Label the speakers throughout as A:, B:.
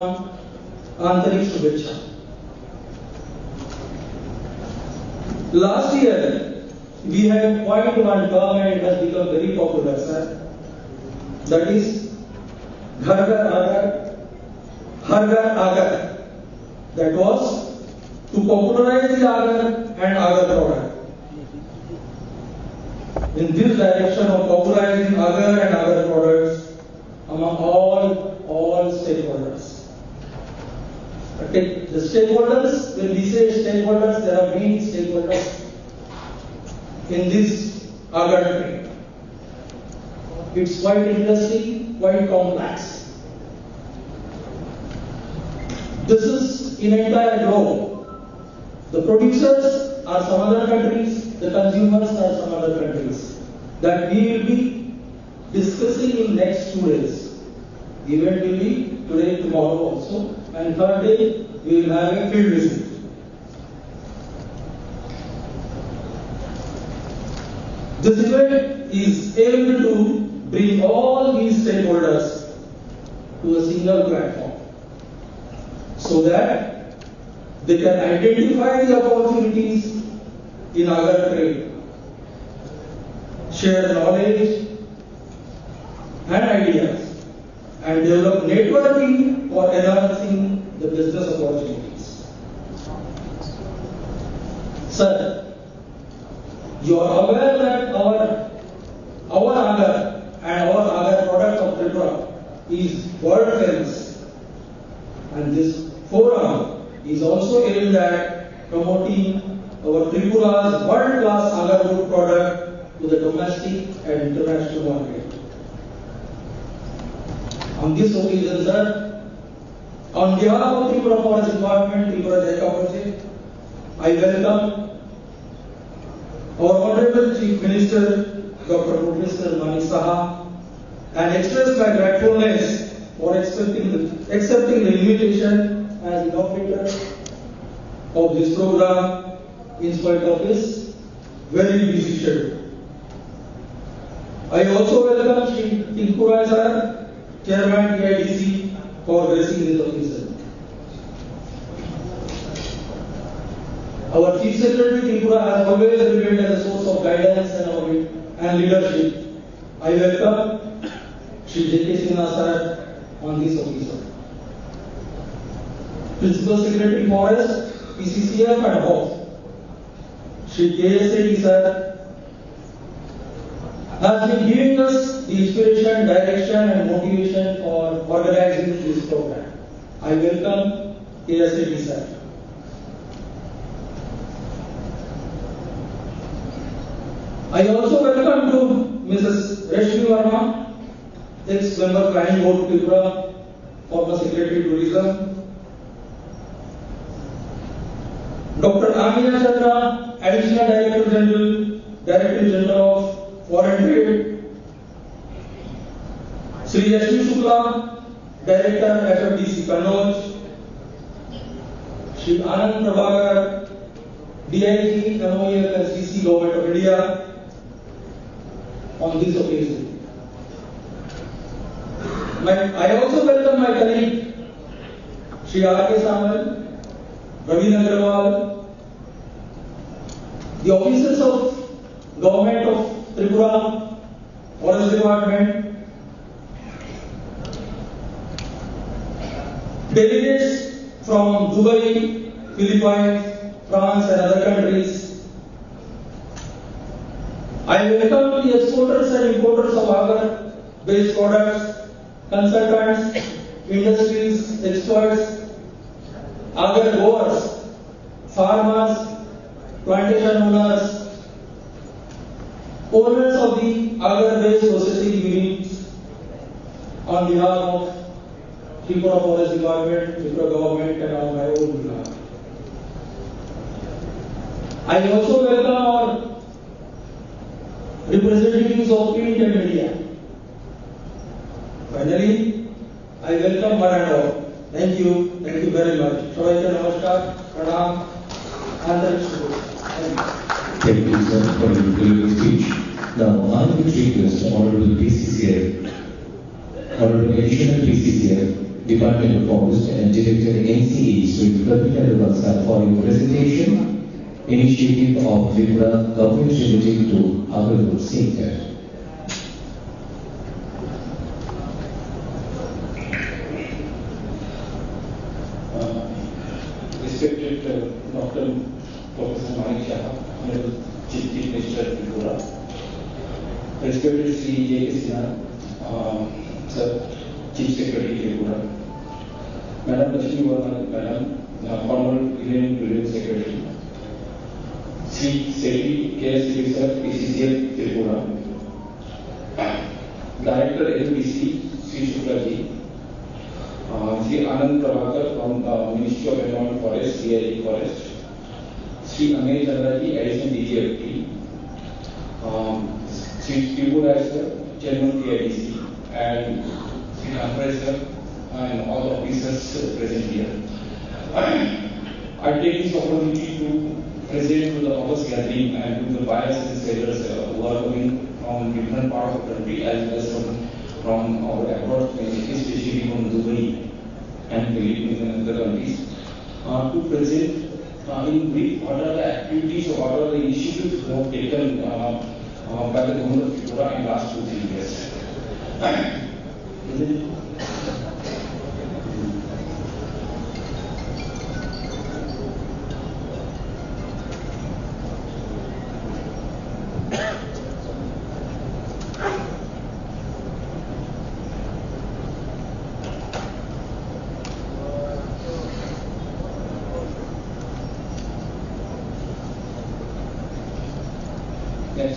A: आंतरिक शुभेच्छा. Last year, we had coined one term and it has become very popular, sir. That is, Ghar Ghar Agar, Har Ghar Agar. That was to popularize the Agar and Agar product. In this direction of popularizing Agar and Agar products among all stakeholders. Okay, the stakeholders, when we say stakeholders, there are many stakeholders in this Agar trade. It's quite interesting, quite complex. This is in entire globe. The producers are some other countries, the consumers are some other countries. That we will be discussing in next 2 days. The event will be today, tomorrow also, and third day we will have a field visit. This event is aimed to bring all these stakeholders to a single platform so that they can identify the opportunities in Agar trade, share knowledge and ideas, and develop networking for enhancing the business opportunities. Sir, you are aware that our Agar and our Agar product of Tripura is world famous, and this forum is also aimed at promoting our Tripura's world-class Agar wood product to the domestic and international market. On this occasion, sir, on behalf of Tripura Forest Department, Tripura Jaika Project, I welcome our Honorable Chief Minister, Dr. Professor Mani Saha, and express my gratefulness for accepting the invitation as inaugurator of this program in spite of his very busy schedule. I also welcome Shri Tripura sir, Chairman TIDC, for gracing this occasion. Our Chief Secretary Tripura has always remained as a source of guidance and leadership. I welcome Shri J.K. Sinha sir on this occasion. Principal Secretary Forest, PCCF and Health, Shri K.S.A.D. sir, has been giving us the inspiration, direction and motivation for organizing this program. I welcome K.S.A.D. sir. I also welcome to Mrs. Rashmi Verma, ex-member Planning Board Tripura, former Secretary Tourism, Dr. Amina Chandra, Additional Director General of Foreign Trade, Sri Yashvi Shukla, Director FFDC Kannauj, Sri Anand Prabhakar, DIG, MOF and CC Government of India on this occasion. I also welcome my colleague Sri R.K. Samal, Ravin Agrawal, the officers of Government of Tripura, Forest Department, delegates from Dubai, Philippines, France and other countries. I welcome the exporters and importers of Agar-based products, consultants, industries, experts, Agar growers, farmers, plantation owners of the Agar-based processing units on behalf of Tripura Forest Department, Tripura Government and on my own behalf. I also welcome our representatives of print and media. Finally, I welcome one and all. Thank you very much. Shavaika Namaskar, Pranam, Antarik Shubh.
B: Thank you, sir, for your brilliant speech. Now, I will request Honorable PCCF, Honorable Additional PCCF, Department of Forest and Director NCA, Sri Tripura for your presentation, Initiative of Tripura Government related to Agar sector.
C: Respected Dr. Professor Manik Shah, Honorable Chief Minister of Tripura, respected Sri J.K. Sinha, Sir, Chief Secretary Tripura, Madam Lakshmi Varma, Madam, Honorable Union Secretary, Sri Sekretary KSC Sir, PCCL Tripura, Director LPC, Sri Shukla Ji, Sri Anand Prabhakar from Ministry of Environment Forest, CIG Forest, Sri Amir Chandra Ji, Additional DGFT, Sri Tripura Sir, Chairman PIDC, and Sri Amray Sir, and all the officers present here. I take this opportunity to present to the August gathering and to the buyers and sellers who are coming from different parts of the country as well as from our abroad, especially from Dubai and Philippines and other countries, to present in brief what are the activities or what are the initiatives that have taken by the government of Tripura in last 2-3 years. Next.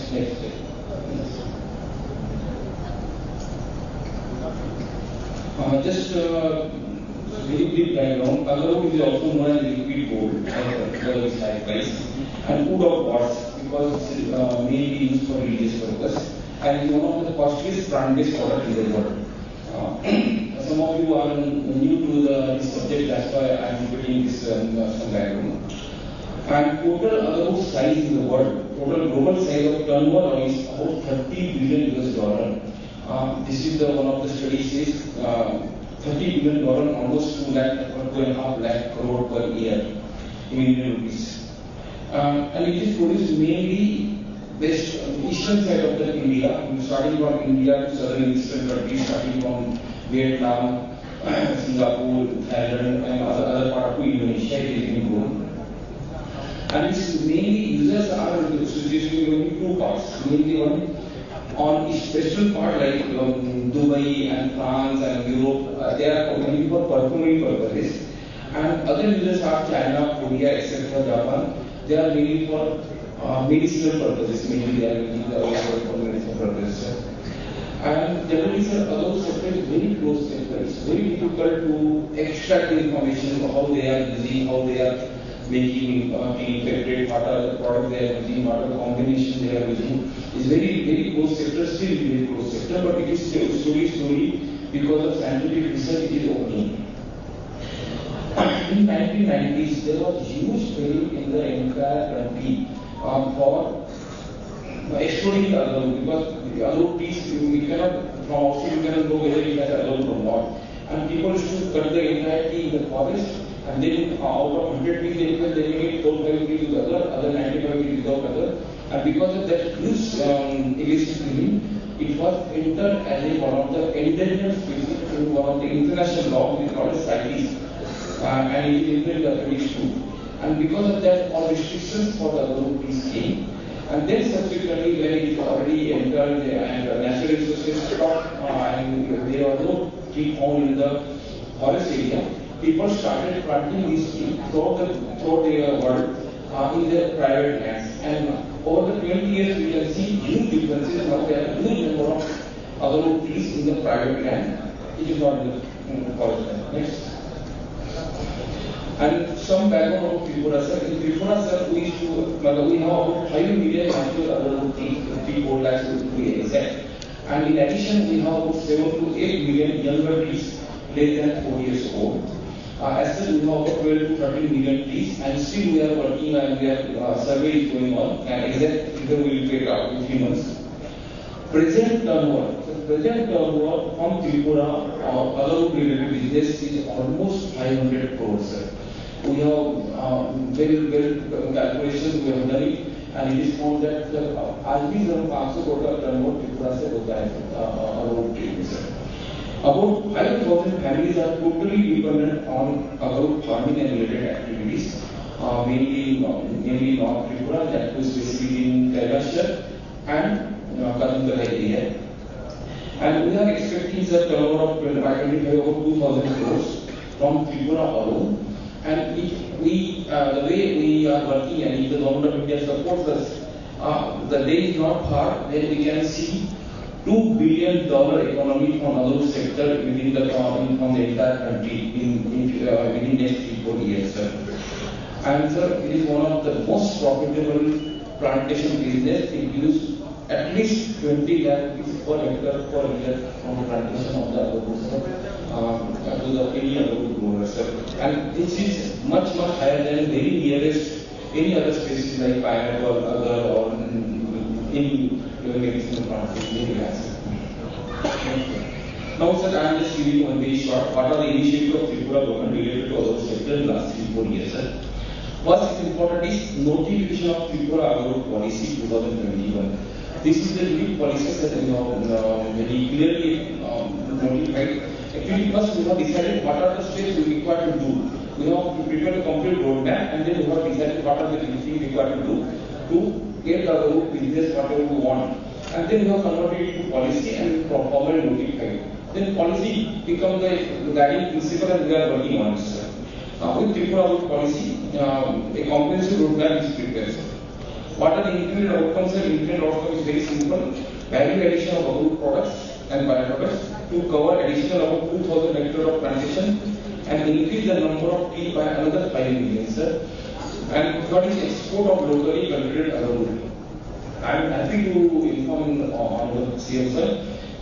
C: Just very brief background. Agar is also known as liquid gold, because its high price, and wood of quartz because it's mainly used for religious purpose, and is one of the costliest plant-based products in the world. Some of you are new to this subject, that's why I am putting this some background. And total agar size in the world, total global size of turnover is about $30 billion. This is one of the studies says $30 billion, almost 2.5 lakh crore per year in Indian rupees. And it is produced mainly based on the eastern side of the India, starting from India to southern eastern countries, starting from Vietnam, Singapore, Thailand, and other part of Indonesia. It is being grown. And its mainly users are associated with two parts. Mainly one on its special part like Dubai and France and Europe, they are mainly for perfumery purposes. And other users are China, Korea, etc., Japan. They are mainly for medicinal purposes. Mainly they are using the oil for medicinal purposes. And generally, sir, other sector is very close sector. It's very difficult to extract the information of how they are using, how they are making tea, favorite, what are the products they are using, what are the combination they are using. It's very close sector, still very close sector, but it is slowly because of scientific research it is opening. In 1990s, there was huge failure in the entire country for exploring the agar, because the agar piece we cannot from outside you cannot know whether it has agar or not. And people should cut the entire tea in the forest. And then out of 100 trees, they will eliminate 4 5 trees with other 95 trees without other. And because of that huge illicit killing, it was entered as one of the endangered species in one of the international law, which is called CITES, and it is in the British too. And because of that, all restrictions for the agar trees came. And then subsequently, when it is already entered and natural resources stopped, and there was no tree found in the forest area, people started planting these trees throughout the world in their private lands. And over the 20 years, we can see huge differences. Now there are huge number of agar trees in the private land. It is not in the forest land. Next. And some background of Tripura, sir. In Tripura, sir, we have about 5 million mature agar trees, 3-4 lakhs to be exact. And in addition, we have about 7 to 8 million younger trees less than 4 years old. As such, we have about 12 to 13 million trees, and still we are working and we are survey is going on, and exact figure we will take out in 3 months. Present turnover, present turnover from Tripura Agar related business is almost 500 crores, sir. We have well calculations we have done it, and it is found that आज भी हम 500 करोड़ का turnover Tripura से होता है अगर trade में, sir. About 5,000 families are totally dependent on agro farming and related activities, mainly North Tripura, that was specifically in Kailashar and Kadundara area. And we are expecting a turnover of 25 over 2,000 crores from Tripura alone. And if we, the way we are working, and if the government of India supports us, the day is not far when we can see $2 billion economy from other sector within the from the entire country within next 3-4 years, sir. And sir, it is one of the most profitable plantation business. It gives at least 20 lakh rupees per hectare per year from the plantation of the agro, sir, to the any agro grower, sir. And this is much higher than very nearest any other species like pineapple, agar, or any medicinal plantation areas. Now, sir, I am just giving one very short. What are the initiatives of Tripura government related to other sector in the last 3-4 years, sir? First is important is notification of Tripura Agro Policy 2021. This is the new policies that we have very clearly notified. Actually, first we have decided what are the steps we require to do. We have to prepare a complete roadmap, and then we have decided what are the things required to do to get the agro business whatever we want. And then we have converted it to policy and formally notified. Then policy becomes the guiding principle, and we are working on it, sir. With Tripura Agro Policy, a comprehensive roadmap is prepared, sir. What are the intended outcomes? The intended outcome is very simple: value addition of agro products and byproducts to cover additional about 2,000 hectares of plantation and increase the number of trees by another 5 million, sir. And third is export of locally cultivated agro. I am happy to inform on the CM, sir.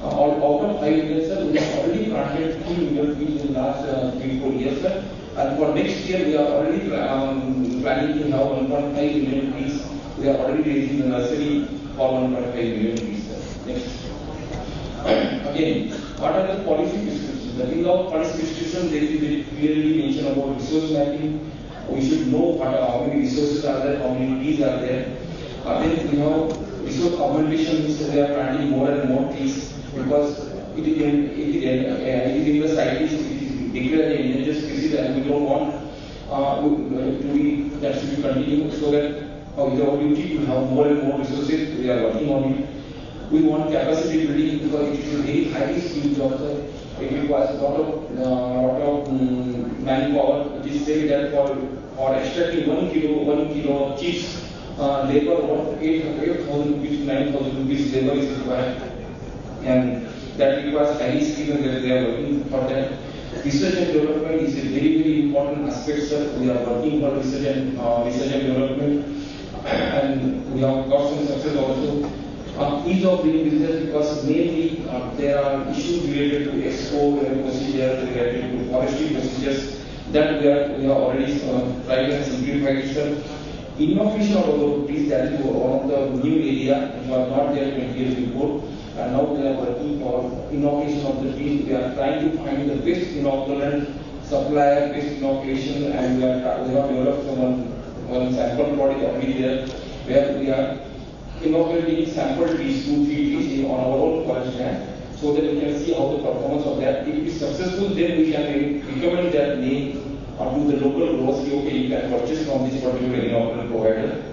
C: Out of 5 million, sir, we have already planted 3 million trees in the last 3-4 years, sir. And for next year, we are already planning to have 1.5 million trees. We are already raising the nursery for 1.5 million trees, sir. Next. Again, what are the policy prescriptions? The in our policy prescription, there is very clearly mentioned about resource mapping. We should know how many resources are there, how many trees are there. Then we have resource augmentation, which we are planting more and more trees because it is in the site, it is declared an endangered species, and we don't want to be that should be continued, so that with our duty to have more and more resources, we are working on it. We want capacity building because it is a very highly skilled job, sir. It requires a lot of manpower. It is said that for extracting 1 kilo of chips, labor worth 8,000 rupees to 9,000 rupees labor is required, and that requires highly skilled, and they are working for that. Research and development is a very important aspect, sir. We are working for research and development, and we have got some success also. Ease of doing business, because mainly there are issues related to expo procedures, related to forestry procedures that we are already tried and simplified, sir. Innovation of agro trees, that is one of the new area which was not there 20 years before, and now we are working for innovation of the trees. We are trying to find the best inoculant supplier, best inoculation, and we have developed one sample product already there, where we are inoculating sample trees, 2-3 trees on our own forest land, so that we can see how the performance of that. If it is successful, then we can recommend that name to the local growers. Okay, you can purchase from this particular inoculant provider.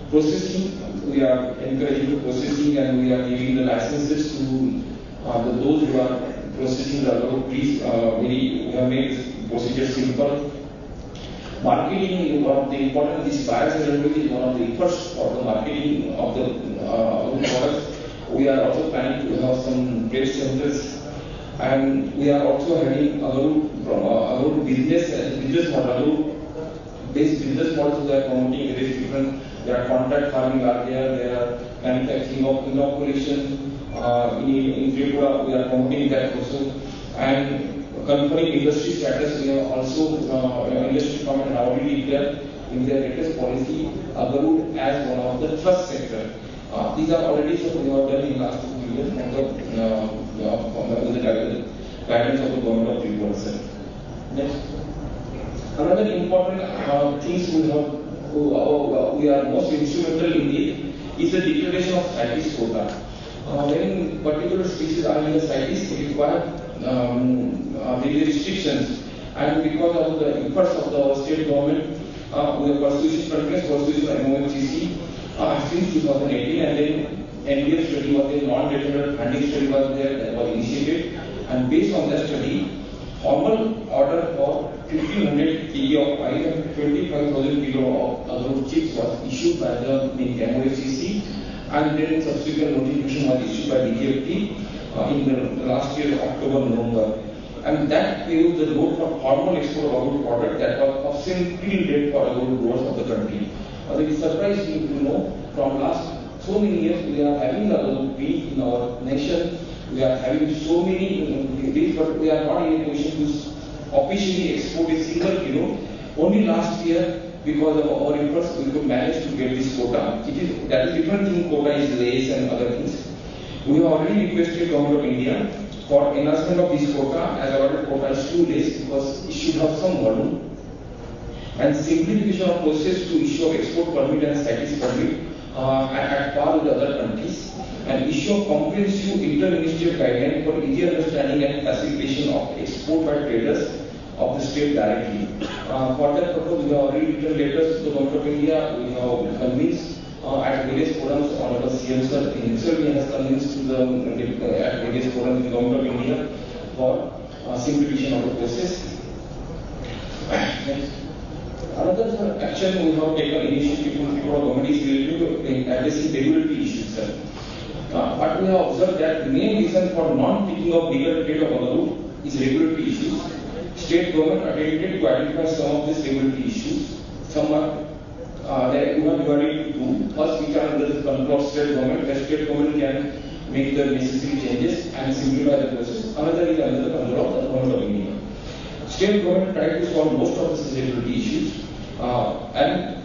C: Processing, we are encouraging processing, and we are giving the licenses to those who are processing the agro trees. We have made this procedure simple. Marketing is one of the important. This biocertificate is one of the first for the marketing of the products. We are also planning to have some trade centers, and we are also having agro business model, based business models. We are promoting various different. There are contract farming are there are manufacturing of inoculation. In Tripura, we are promoting that also, and conferring industry status. We have also industry comment already declared in their latest policy agro as one of the trust sector. These are already something we have done in the last 2 years, and under the guidance of the government of Tripura, sir. Next. Another important things we are most instrumental in it is the declaration of CITES quota. When particular species are in the CITES, it require various restrictions, and because of the efforts of the state government, we have continuous pursuit of MOFGC since 2018, and then NBS study was a non-determined funding study was there that was initiated, and based on that study, formal order for 1500 kg of pipe and 25,000 kg of agar chips was issued by the MOFGC, and then subsequent notification was issued by DGFT in the last year, October-November. And that paved the road for formal export of agar product that was of simple rate for agar growers of the country. It is surprising to know from last so many years we are having agar wheat in our nation. We are having so many things, but we are not in a position to officially export a single kilo. Only last year, because of our efforts, we could manage to get this quota. That is different thing. Quota is less and other things. We have already requested Government of India for enhancement of this quota, as our quota is too less because it should have some volume, and simplification of process to issue of export permit and CITES permit at par with other countries, and issue of comprehensive inter-ministerial guideline for easy understanding and facilitation of export by traders of the state directly. For that purpose, we have already written letters to the Government of India. We have convinced at various forums, Honorable CM Sir himself has convinced to the at various forums in the Government of India for simplification of the process. Next. Another action we have taken initiative from the government is related to addressing regulatory issues, sir. But we have observed that the main reason for non-picking of legal trade of agar is regulatory issues. State government attempted to identify some of these regulatory issues. Some are that we have divided into two. First, which are under the control of state government. The state government can make the necessary changes and simplify the process. Another is under the control of the Government of India. State government tried to solve most of these regulatory issues, and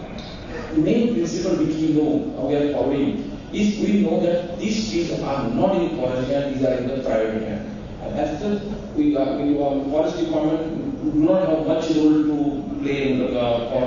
C: the main principle which we know we are following is we know that these trees are not in forest land; these are in the private land. And as such, we forest department do not have much role to play in for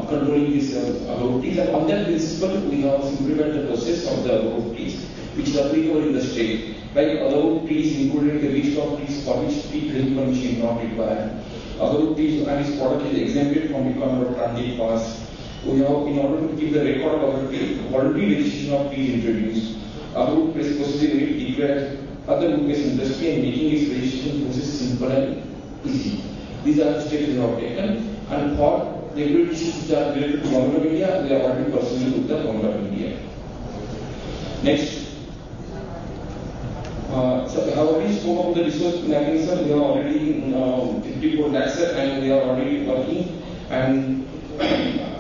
C: controlling these agar trees. And on that principle, we have simplified the process of the agar trees, which is applicable in the state. Like agar trees, including the list of trees for which tree clearing permission is not required. Agar trees and its product is exempted from requirement of transit pass. We have, in order to keep the record of agar trees, voluntary registration of trees introduced. Agar process unit declared other wood-based industry and making its registration process simple and easy. These are the steps we have taken, and for regulatory issues which are related to Government of India, we are already pursuing with the Government of India. Next. So I have already spoken about the resource mapping, sir. We have already 54 lakhs, sir, and we are already working. And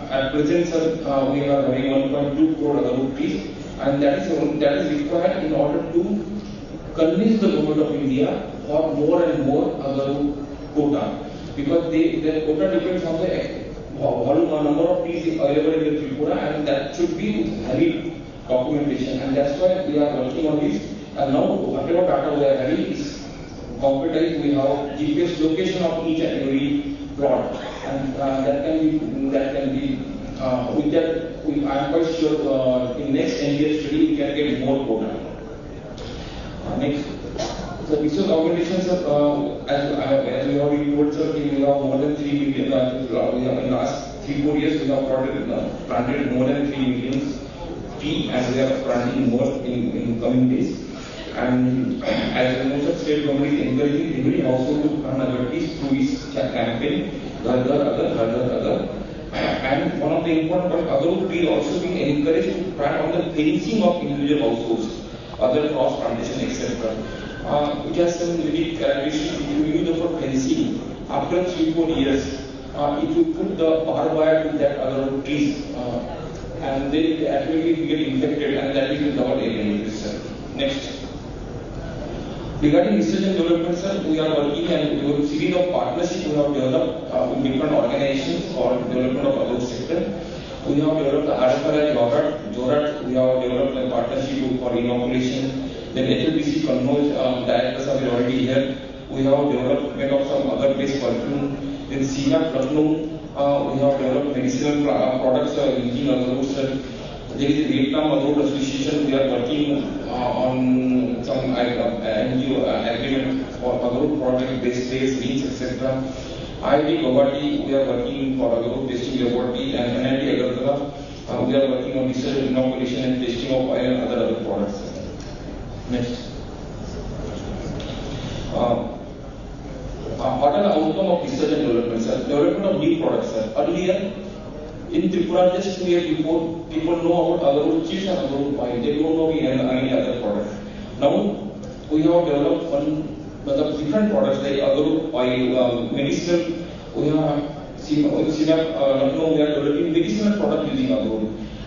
C: at present, sir, we are having 1.2 crore agar trees, and that is required in order to convince the Government of India for more and more agar quota, because their quota depends on the volume or number of trees available in the Tripura, and that should be valid documentation, and that's why we are working on this. And now whatever data we are having is computerized. We have GPS location of each and every plot, and that can be with that I am quite sure in next NBS study we can get more quota. Next, so resource augmentations, as we have told, sir, we have more than 3 million. We have in the last 3-4 years we have planted more than 3 million trees, and we are planting more in coming days. And as most of state government is encouraging every household to plant agar trees through its campaign, Agar. And one of the important points, agar trees also being encouraged to plant on the fencing of individual households, other cross plantation, etc. It has some unique characteristics. If you use the word fencing, after 3-4 years, if you put the barbed wire with that agar trees, and they actually get infected, and that is without any research. Next. Regarding research and development, sir, we are working and we have a series of partnerships we have developed with different organizations for development of agar sector. We have developed the Agar, Jorat. We have developed a partnership for inoculation. Then HLBC Kannauj, directors are already here. We have development of some other based perfume. In CNAP Lucknow, we have developed medicinal products using agar. There is a Vietnam Agar Association. We are working on some NGO agreement for agar product based sales, means etc. IIT Guwahati, we are working for agar testing laboratory, and NIT Agartala, we are working on research, inoculation and testing of oil and other products. Next. What are the outcome of research and development, sir? Development of new products, sir. Earlier, in Tripura, just 2 years before, people know about agar chips and agar oil. They don't know any other product. Now, we have developed different products like agar oil, medicinal. We have seen Lucknow, we are developing medicinal products using agar.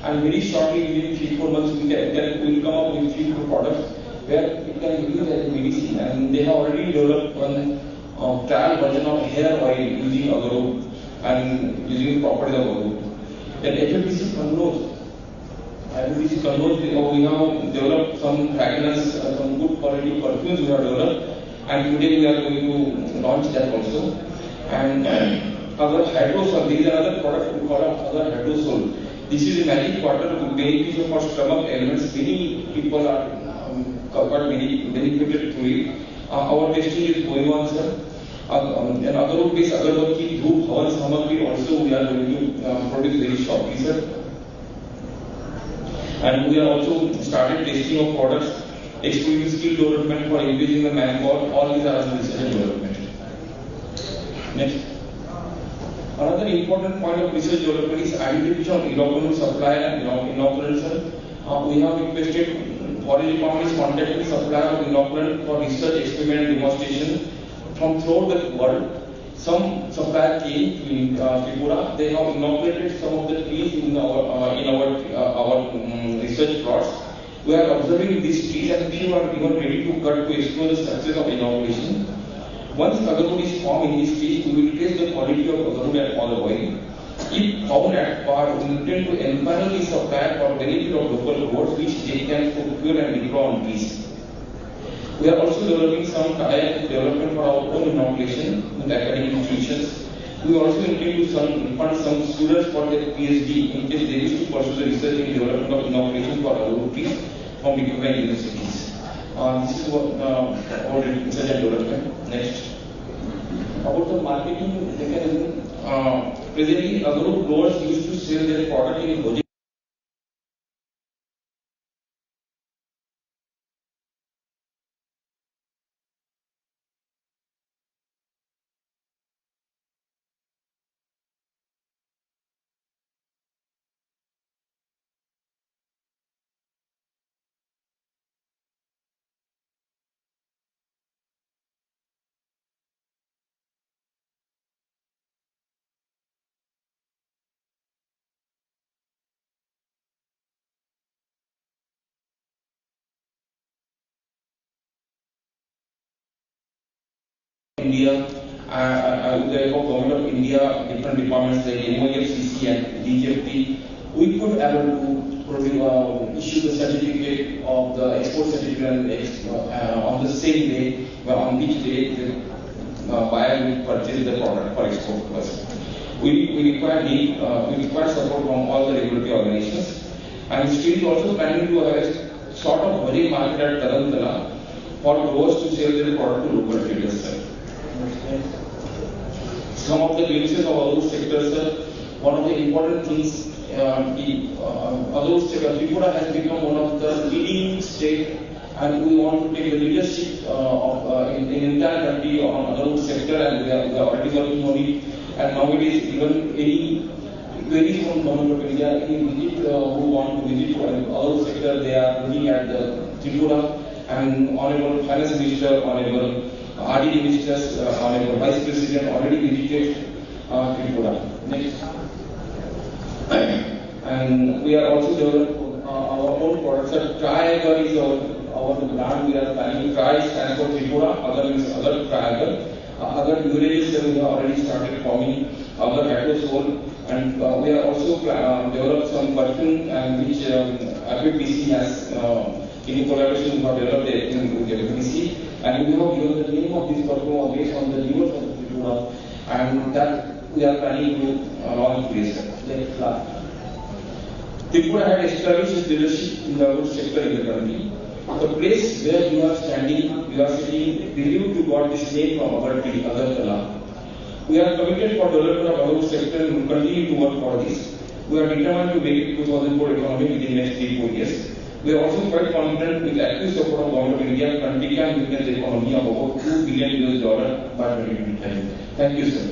C: And very shortly, within 3-4 months, we will come up with 3-4 products where it can be used as a medicine. And they have already developed one trial version of hair oil using agar and using the properties of agar. Then HLBC Kannauj, we have developed some fragrance, some good quality perfumes we have developed, and today we are going to launch that also. And Agar Hydrosol, this is another product we call Agar Hydrosol. This is a magic water beneficial for stomach ailments. Many people are benefited through it. Our testing is going on, sir. And agar-based agarbatti, dhoop, havan samagri also we are going to produce very shortly, sir. And we are also started testing of products, excluding skill development for increasing the manpower. All these are under research and development. Next. Another important point of research development is identification of inoculant supplier and inoculant, sir. We have requested Forest Department is contacting supplier of inoculant for research, experiment, and demonstration from throughout the world. Some supplier came in Tripura. They have inoculated some of the trees in our research plots. We are observing these trees and we are even ready to cut to explore the success of inoculation. Once agarwood is formed in these trees, we will test the quality of agarwood and olive oil. If found at par, we intend to empanel the supplier for benefit of local growers which they can procure and deploy on trees. We are also developing some tie-up development for our own inoculation with academic institutions. We also intend to fund some students for their PhD in case they wish to pursue the research in development of inoculation for agarwood trees from different universities. This is what about research and development. Next. About the marketing mechanism, presently agarwood growers used to sell their product in budget. India, with the help of Government of India, different departments like MOFCC and DGFT, we could able to issue the certificate of the export certificate on the same day, on which day the buyer will purchase the product for export to us. We require support from all the regulatory organizations, and still is also planning to have a sort of very market at Tarantala for growers to sell their product to local traders. Some of the glimpses of other sectors, one of the important things, Tripura has become one of the leading state, and we want to take the leadership in entire country on other sector, and we are already working on it. And nowadays, even any queries from Government of India, any visit who want to visit other sector, they are looking at the Tripura, and Honorable Finance Minister, Honorable RD Ministers, Honorable Vice President already visited Tripura. Next. And we are also developing our own products. Agar is our brand. We are planning. Stands for Tripura. Agar means Agar Agar. Agar beverages we have already started forming. Agar Hydrosol, and we are also developed some perfume and which FPC has In collaboration, we have developed the FPC, and we have given the name of this program based on the rivers of Tripura, and that we are planning to launch this. Tripura had established its leadership in the road sector in the country. The place where you are standing, you are sitting, believed to got this name from Agar tree, Agar. We are committed for development of our road sector and will continue to work for this. We are determined to make it 2004 economy within the next 3-4 years. We are also quite confident with active support of Government of India, country can witness the economy of about $2 billion by 2025. Thank you, sir.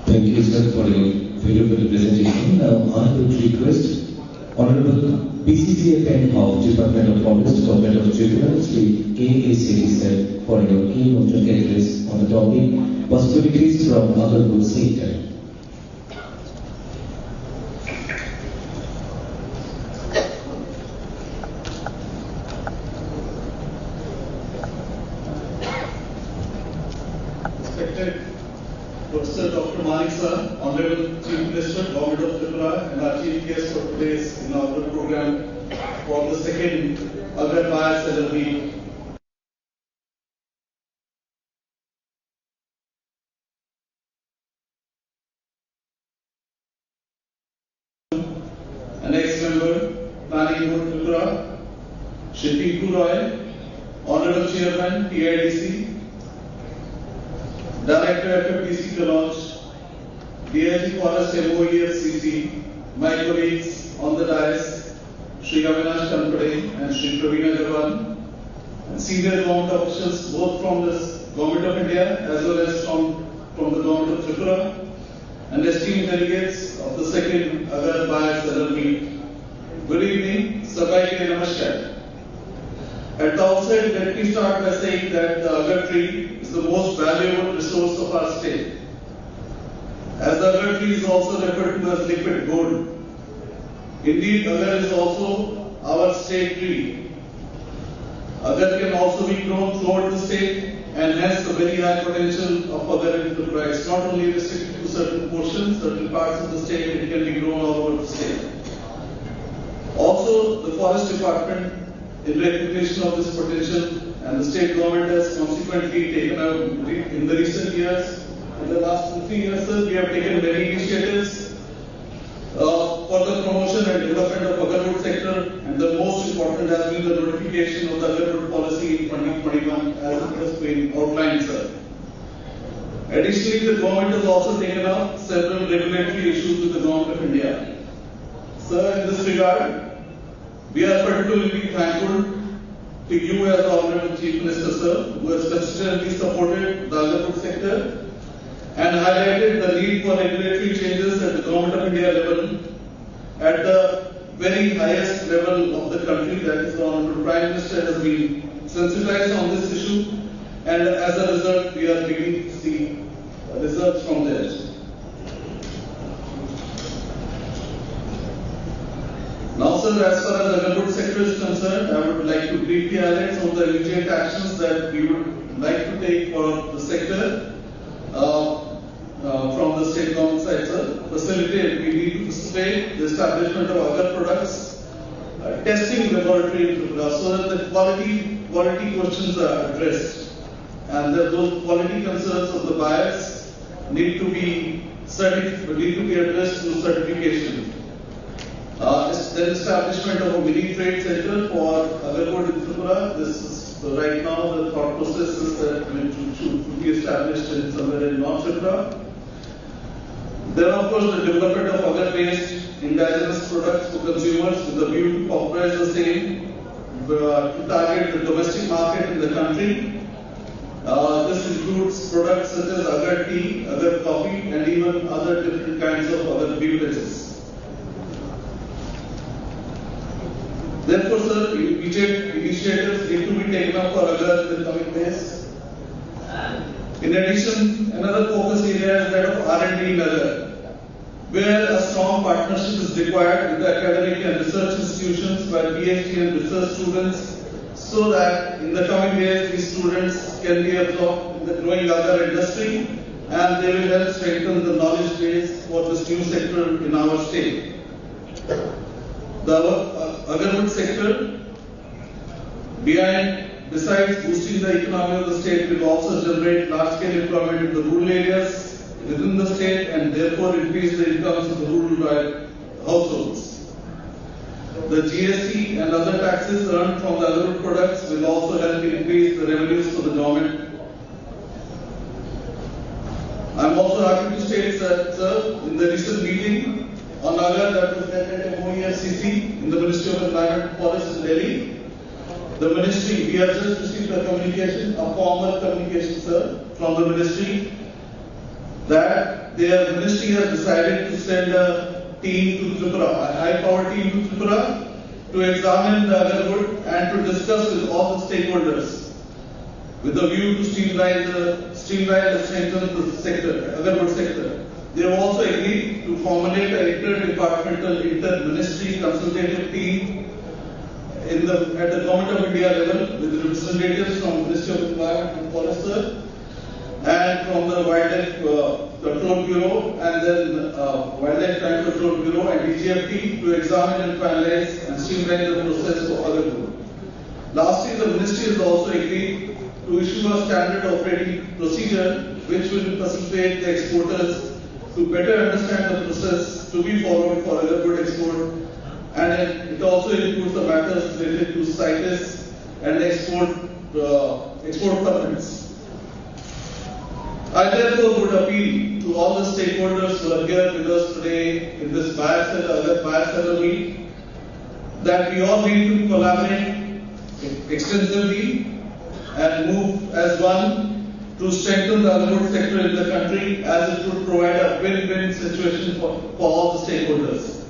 B: Thank you, sir, for your valuable presentation. Now, I would request Honorable PCCF Head of Department of Forest, Government of Tripura, Sri K.A. Sethi, sir, for your keynote address on the topic Possibilities from Agar Sector.
D: Respected Professor Dr. Malik sir, Honorable Chief Minister, Government of Tripura, and our Chief Guest for today's inaugural program for the second Agar Fire Ceremony. An ex-member, Planning Board Tripura, Shri Pinku Roy, Honorable Chairman, TIDC, Director FFDC Launch, DIG Forest MOEFCC, my colleagues on the dais, Shri Avinash Kanpade and Shri Praveen Agarwal, and senior government officials both from the Government of India as well as from the Government of Tripura, and esteemed delegates of the second Agar Fire Ceremony. Good evening, Sabai Ke Namaskar. At the outset, let me start by saying that the Agar tree is the most valuable resource of our state. As the Agar tree is also referred to as liquid gold. Indeed, Agar is also our state tree. Agar can also be grown throughout the state, and hence the very high potential of Agar in Tripura. It's not only restricted to certain portions, certain parts of the state, it can be grown all over the state. Also, the Forest Department, in recognition of this potential, and the state government has consequently taken out in the recent years, in the last 2-3 years, sir, we have taken many initiatives for the promotion and development of Agarwood sector, and the most important has been the notification of the Agarwood policy in 2021 as it has been outlined, sir. Additionally, the government has also taken up several regulatory issues with the Government of India. Sir, in this regard, we are particularly thankful to you as the Honorable Chief Minister, sir, who has consistently supported the Agarwood sector and highlighted the need for regulatory changes at the Government of India level, at the very highest level of the country, that is the Honorable Prime Minister has been sensitized on this issue, and as a result, we are beginning to see results from there. Now, sir, as far as the Agarwood sector is concerned, I would like to briefly highlight some of the immediate actions that we would like to take for the sector from the state government side, sir. We need to facilitate the establishment of Agar products, testing laboratory in Tripura, so that the quality questions are addressed, and that those quality concerns of the buyers need to be addressed through certification. Then establishment of a mini trade center for Agarwood in Tripura. This is right now the thought process is that it should be established in somewhere in North Tripura. Then, of course, the development of Agar-based indigenous products for consumers with the view to popularize the same to target the domestic market in the country. This includes products such as Agar tea, Agar coffee, and even other different kinds of Agar beverages. Therefore, sir, immediate initiatives need to be taken up for Agar in the coming days. In addition, another focus area is that of R&D in Agar, where a strong partnership is required with the academic and research institutions by PhD and research students, so that in the coming days these students can be absorbed in the growing Agar industry, and they will help strengthen the knowledge base for this new sector in our state. The agarwood sector, besides boosting the economy of the state, will also generate large-scale employment in the rural areas within the state and therefore increase the incomes of the rural households. The GST and other taxes earned from the agarwood products will also help increase the revenues to the government. I am also happy to state that, sir, in the recent meeting on Agar that was held at MOEFCC in the Ministry of Environment and Forest in Delhi, the ministry, we have just received a communication, a formal communication, sir, from the ministry that their ministry has decided to send a team to Tripura, a high-power team to Tripura to examine the agarwood and to discuss with all the stakeholders with a view to streamline and strengthen the sector, agarwood sector. They have also agreed to formulate an interdepartmental, inter-ministry consultative team at the Government of India level with representatives from Ministry of Environment and Forest and from the Wildlife Control Bureau and then Wildlife Crime Control Bureau and DGFT to examine and finalize and streamline the process for agarwood. Lastly, the Ministry has also agreed to issue a standard operating procedure which will facilitate the exporters to better understand the process to be followed for agarwood export, and it also includes the matters related to CITES and export permits. I therefore would appeal to all the stakeholders who are here with us today in this Agar meet that we all need to collaborate extensively and move as one to strengthen the agarwood sector in the country, as it would provide a win-win situation for all the stakeholders.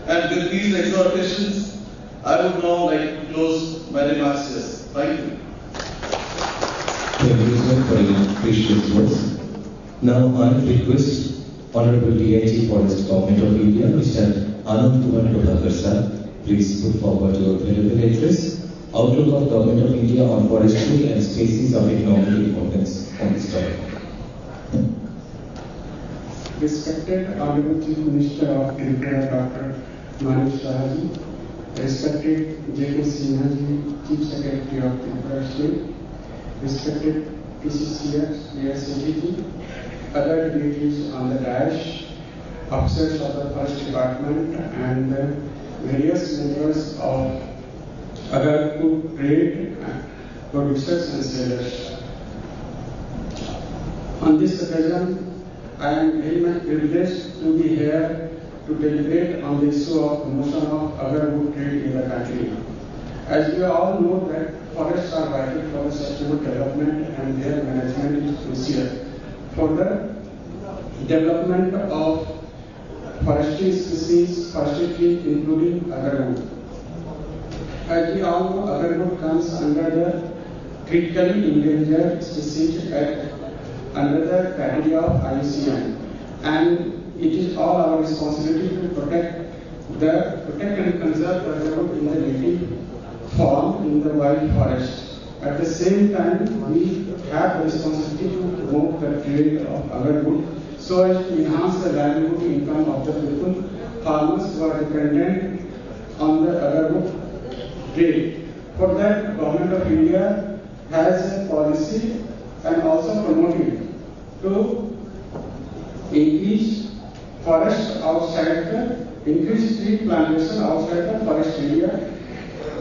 D: And with these exhortations, I would now like to close my remarks here. Thank you.
B: Thank you, sir, for your precious words. Now I request Honorable DIG Forest Government of India, Mr. Anand Kumar Prabhakar sir, please put forward your valuable address. Outlook of Government of India on forestry and species of economic importance on this topic.
E: Respected Honorable Chief Minister of Tripura, Dr. Manish Sahaji, respected J.K. Sinhaji, Chief Secretary of Tripura State, respected PCCS, DSCG, other dignitaries on the dash, officers of the Forest Department, and various members of Agar food trade, producers and sellers. On this occasion, I am very much privileged to be here to deliberate on the issue of promotion of agarwood trade in the country. As we all know that forests are vital for the sustainable development and their management is crucial for the development of forestry species, forestry tree, including agarwood. As we all know, agarwood comes under the critically endangered species act under the category of IUCN, and it is all our responsibility to protect and conserve the agarwood in the native form in the wild forest. At the same time, we have the responsibility to promote the trade of agarwood so as to enhance the livelihood income of the people, farmers who are dependent on the agarwood trade. For that, Government of India has a policy and also promoting to increase forest outside increase tree plantation outside the forest area,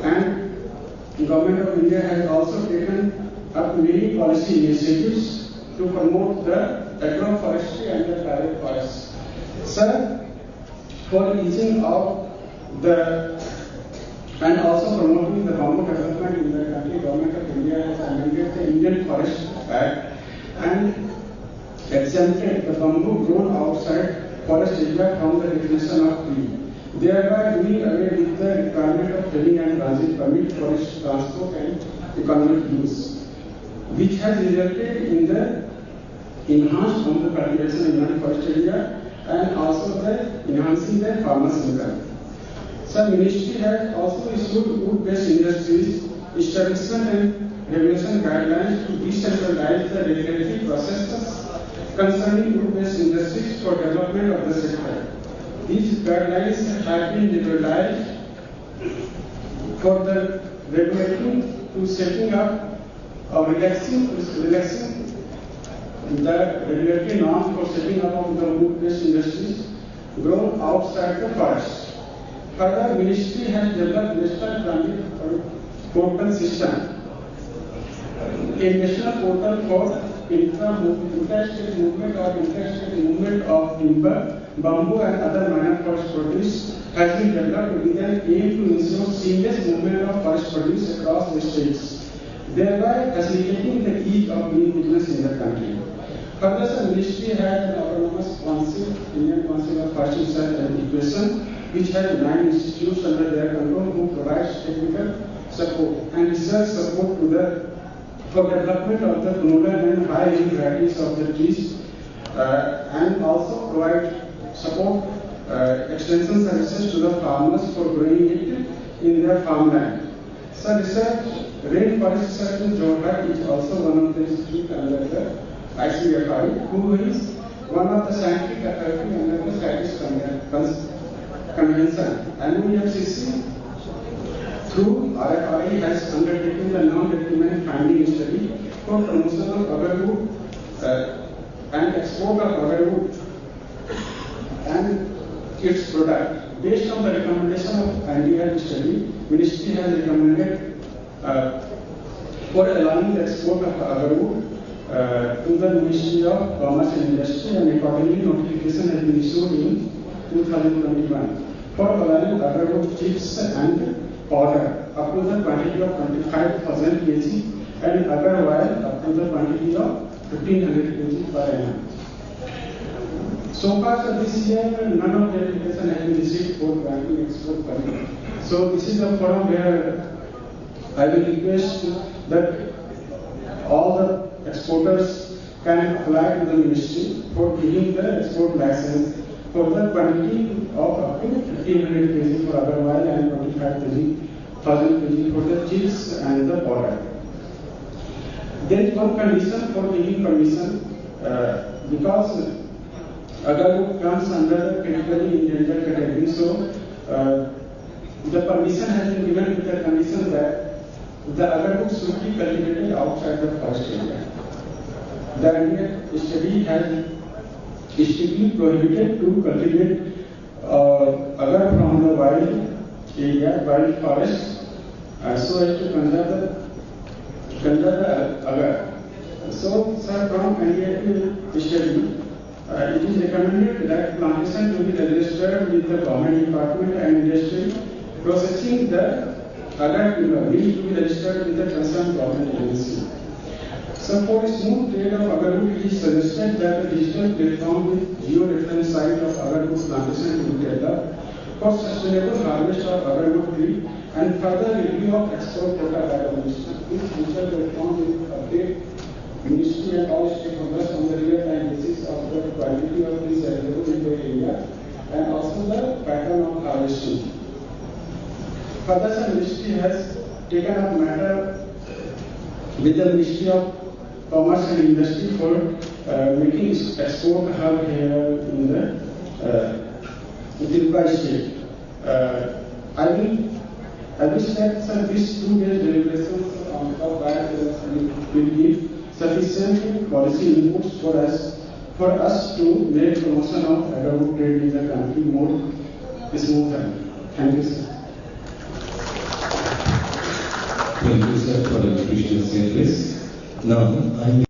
E: and Government of India has also taken up many policy initiatives to promote the agroforestry and the private forests. Sir, for easing of the and also promoting the bamboo development in the country, Government of India has amended the Indian Forest Act and exempted the bamboo grown outside forest area from the definition of tree, thereby doing away with the requirement of drilling and transit permit for its transport and economic use, which has resulted in the enhanced bamboo cultivation in the forest area and also the enhancing the farmers' income. Sir, Ministry has also issued wood-based industries establishment and regulation guidelines to decentralize the regulatory processes concerning wood-based industries for development of the sector. these guidelines have been liberalized for the regulating to setting up or relaxing the regulatory norms for setting up of the wood-based industries grown outside the forest. Further, Ministry has developed national transit portal system, a national portal for interstate movement of timber, bamboo and other minor forest produce has been developed with an aim to ensure seamless movement of forest produce across the states, thereby facilitating the ease of doing business in the country. Further, the Ministry has an autonomous council, Indian Council of Forest Research and Education, which has 9 institutes under their control who provides technical support and research support for development of the rural and high-yield varieties of the trees, and also provide support extension services to the farmers for growing it in their farmland. So research, rainforest research in Jorhat is also one of the institutes under the ICFI, who is one of the scientific authority under the Paris Convention. And UFCC through RFI has undertaken the non-determined finding study for promotion of agarwood and export of agarwood and its product. Based on the recommendation of NDR study, Ministry has recommended for allowing the export of agarwood to the Ministry of Commerce and Industry, and accordingly notification has been issued in 2021 for allowing agarwood chips and powder up to the quantity of 25,000 kg and agar oil up to the quantity of 1500 kg per annum. So far, this year, none of the application has been received for granting export permit. So this is the forum where I will request that all the exporters can apply to the Ministry for giving the export license for the quantity of up to 1500 kg for agar oil and 25,000 kg for the chips and the powder. There is one condition for giving permission because agarwood comes under the critically endangered category. So the permission has been given with the condition that the agarwood should be cultivated outside the forest area. The Indian study has strictly prohibited to cultivate agar from the wild area, wild forest, so as to conserve the agar. So, sir, from NDA study, it is recommended that plantation to be registered with the government department and industry processing the agar timber needs to be registered with the concerned government agency. So for a smooth trade of agarwood, it is suggested that a digital platform with geo-reference site of agarwood plantation to be developed for sustainable harvest of agarwood tree and further review of export quota by the Ministry. This digital platform will update Ministry and all stakeholders on the real-time basis of the quality of trees available in the area and also the pattern of harvesting. Further, the Ministry has taken up matter with the Ministry of Commerce and Industry for making export hub here in the Tripura state. I wish that these 2 days deliberations of biodiversity will give sufficient policy inputs for us to make promotion of agarwood trade in the country more smoother. Thank you, sir.
B: Thank you, sir, for the precious service. Now, I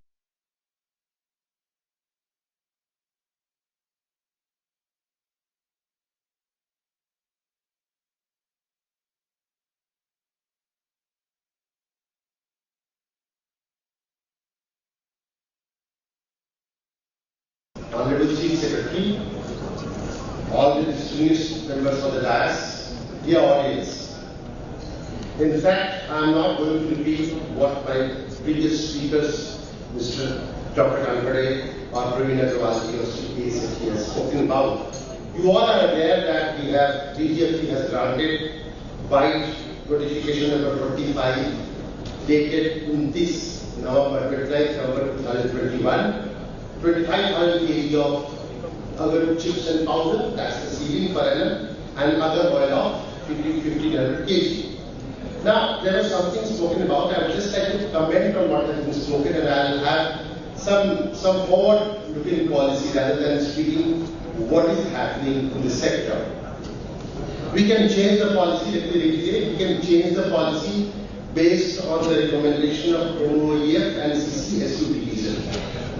F: Honorable Chief Secretary, all the distinguished members of the dais, dear audience. In fact, I am not going to repeat what my previous speakers, Mr. Dr. Kankade or Praveen Agarwalji or Sri has spoken about. You all are aware that we have, DGFT has granted by notification number 45 dated 29 November 2021, 25,000 kg of agar chips and powder, that's the ceiling per annum, and other oil of 1500 kg. Now, there was something spoken about. I would just like to comment on what has been spoken, and I will have some forward-looking policy rather than speaking what is happening in the sector. We can change the policy, we can change the policy based on the recommendation of MOEF and CCSUD diesel.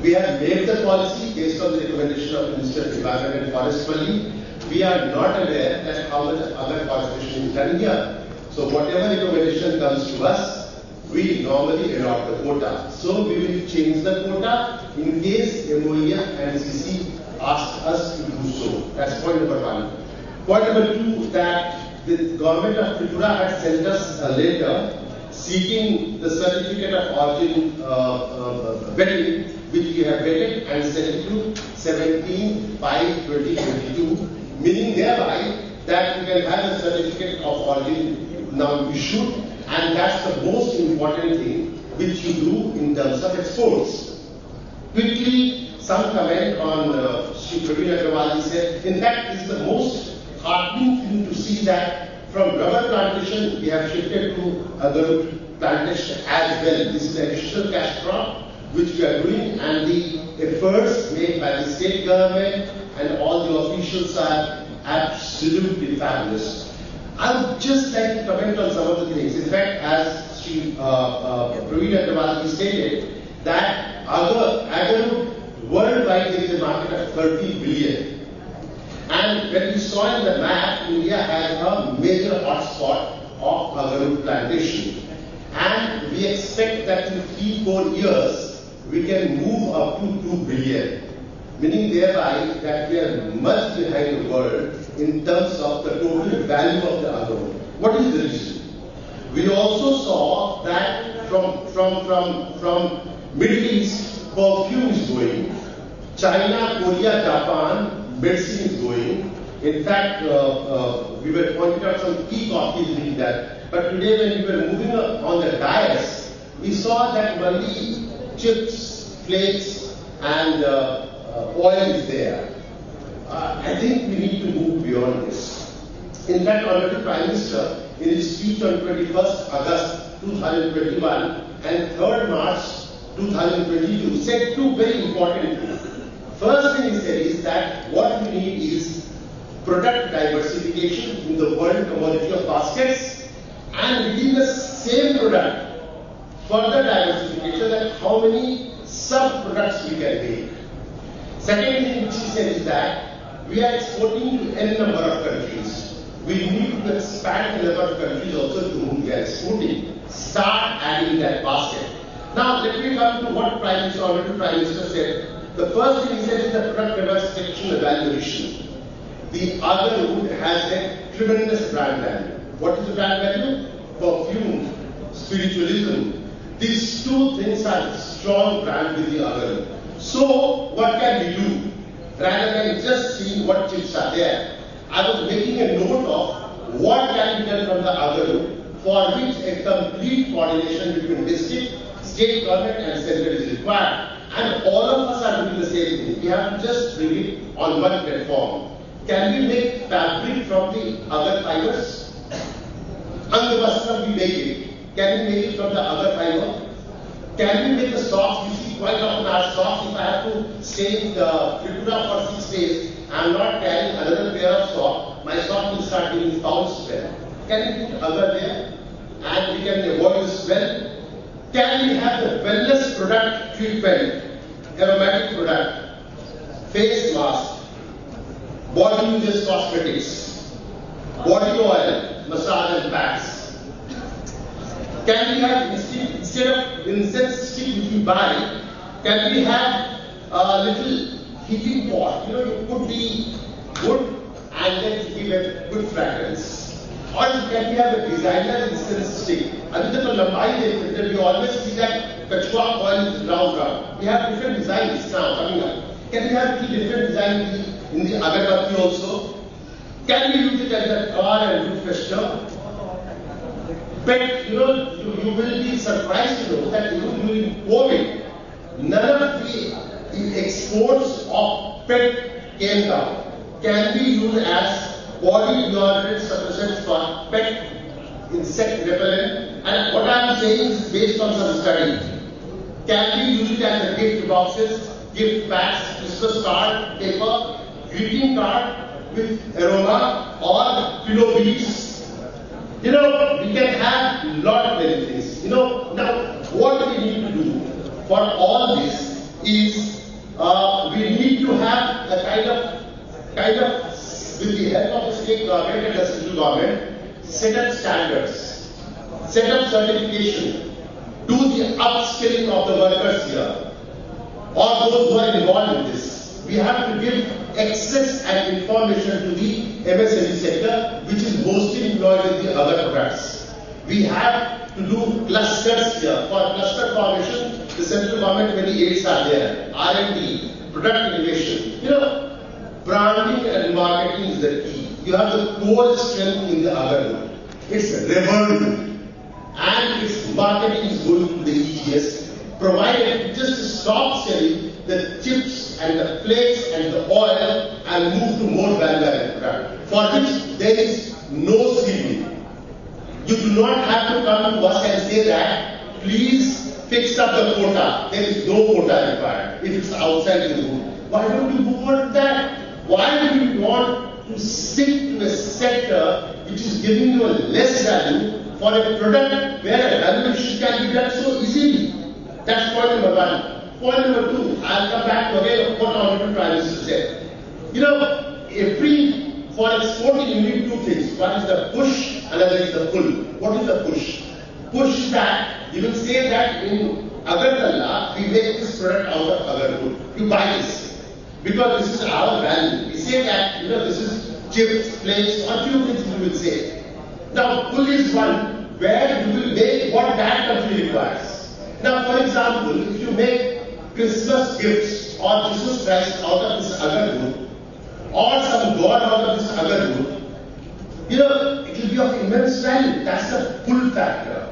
F: We have made the policy based on the recommendation of Minister of Environment and Forest Policy. We are not aware that how much other forestation is done here. So whatever recommendation comes to us, we normally adopt the quota. So we will change the quota in case MOEF and CC ask us to do so. That's point number one. Point number two, that the government of Tripura had sent us a letter seeking the certificate of origin vetting, which we have vetted and sent it to 17/5/2022, meaning thereby that we can have a certificate of origin now issued, and that's the most important thing which you do in terms of exports. Quickly, some comment on Tripura Agar said, in fact, this is the most heartening thing to see that from rubber plantation we have shifted to agar plantation as well. This is an additional cash crop which we are doing, and the efforts made by the state government and all the officials are absolutely fabulous. I would just like to comment on some of the things. In fact, as Sri Praveen stated, that agar worldwide there is a market of 30 billion. And when we saw in the map, India has a major hotspot of agar plantation. And we expect that in 3-4 years, we can move up to 2 billion. Meaning thereby that we are much behind the world in terms of the total value of the agar. What is the reason? We also saw that from Middle East, perfume is going. China, Korea, Japan, medicine is going. In fact, we were pointing out some tea coffees doing that. But today when we were moving on the dais, we saw that only chips, flakes, and oil is there. I think we need to move beyond this. In fact, Honorable Prime Minister, in his speech on 21st August 2021 and 3rd March 2022, said two very important things. First thing he said is that what we need is product diversification in the world commodity of baskets, and within the same product, further diversification, that how many sub-products we can make. Second thing which he said is that we are exporting to n number of countries. We need to expand the number of countries also to whom we are exporting. Start adding that basket. Now let me come to what Honorable Prime Minister said. The first thing he said is the product diversification evaluation. The agar wood has a tremendous brand value. What is the brand value? Perfume, spiritualism. These two things are strong brand with the agar. So what can we do? Rather than just seeing what chips are there, I was making a note of what can be done from the agar wood, for which a complete coordination between district, state government and center is required. And all of us are doing the same thing. We have to just bring it on one platform. Can we make fabric from the agar fibers? Angavastra, we make it. Can we make it from the agar fiber? Can we make the socks? You see, quite often our socks, if I have to stay in Tripura for 6 days, I am not carrying another pair of socks. My sock will start giving foul smell. Can we put agar there? And we can avoid the smell. Can we have the wellness product treatment, aromatic product, face mask, body uses cosmetics, body oil, massage and packs? Can we have, instead of incense stick which we buy, can we have a little heating pot? You put the wood and then give a good fragrance. Or can we have a designer incense stick? We always see that kachua oil is brown. We have different designs now coming up. Can we have different designs in the agarbatti also? Can we use it as a car and wood freshener? But you will be surprised to know that during COVID, none of the exports of PET cane cow can be used as body deodorant suppressant for pet insect repellent, and what I am saying is based on some study. Can be used as a gift boxes, gift packs, Christmas card, paper, greeting card with aroma or pillow beads. You know, we can have lot many things. You know, now what we need to do for all this is we need to have a kind of with the help of the state government and the central government, set up standards, set up certification, do the upskilling of the workers here, or those who are involved in this. We have to give access and information to the MSME sector, which is mostly employed in the other products. We have to do clusters here. For cluster formation, the central government many aids are there. R&D, product innovation. You know, branding and marketing is the key. You have the core strength in the Agar. It's revered and its marketing is going to the easiest, provided just stop selling the chips and the flakes and the oil and move to more value-added product, for which there is no ceiling. You do not have to come to us and say that, please fix up the quota. There is no quota required if it's outside the rule. Why don't you go for that? Why do you want to stick to a sector which is giving you a less value for a product where valuation can be done so easily? That's point number one. Point number two, I'll come back to again what Honorable Prime Minister said. You know, for exporting you need two things. One is the push, another is the pull. What is the push? Push is that you will say that in Agartala we make this product out of Agarwood. You buy this because this is our value. We say that, you know, this is chips, flakes, or few things we will say. Now, pull is one where you will make what that country requires. Now, for example, if you make Christmas gifts or Jesus Christ out of this Agarwood, or some God out of this Agarwood, you know, it will be of immense value. That's the pull factor.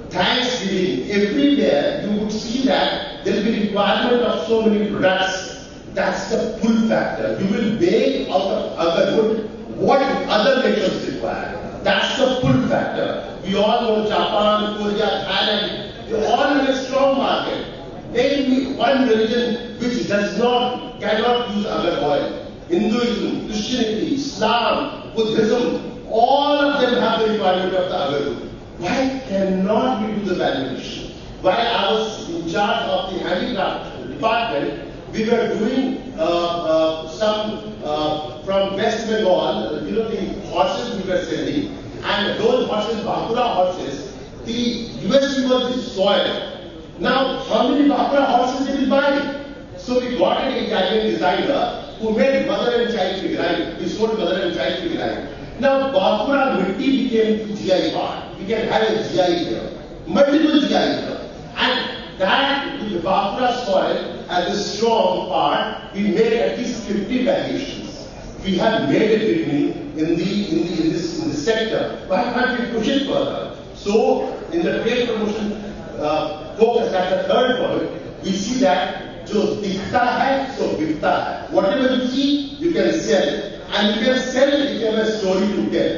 F: Thanksgiving, everywhere you would see that there will be requirement of so many products. That's the pull factor. You will make out of Agarwood what other nations require. That's the pull factor. We all know Japan, Korea, Thailand, they all have a strong market. Name me one religion which cannot use agar oil. Hinduism, Christianity, Islam, Buddhism, all of them have the requirement of the agar oil. Why cannot we do the valuation? While I was in charge of the handicraft department, we were doing some from West Bengal, you know, the horses we were selling, and those horses, Bakura horses, the USP was the soil. Now, how many Bakura horses they will buy? So we got an Italian designer who made mother and child figurine. We sold mother and child figurine. Now, Bakura Mitti became the GI part. We can have a GI here, multiple GI here, and that with the Bakura soil as a strong part, we made at least 50 variations. We have made it in this sector. Why can't we push it further? So, in the trade promotion focus, that's the third point, we see that jo dikhta hai, so bikta hai. Whatever you see, you can sell. And you can sell it if you have a story to tell.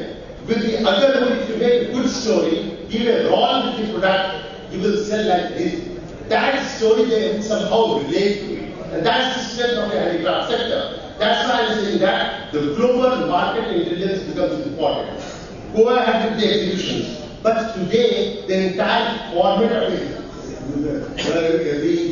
F: With the other one, if you make a good story, give a role with the product, you will sell like this. That story they somehow relate to it. And that's the strength of the handicraft sector. That's why I'm saying that the global market intelligence becomes important. Go ahead with the exhibitions. But today, the entire format of the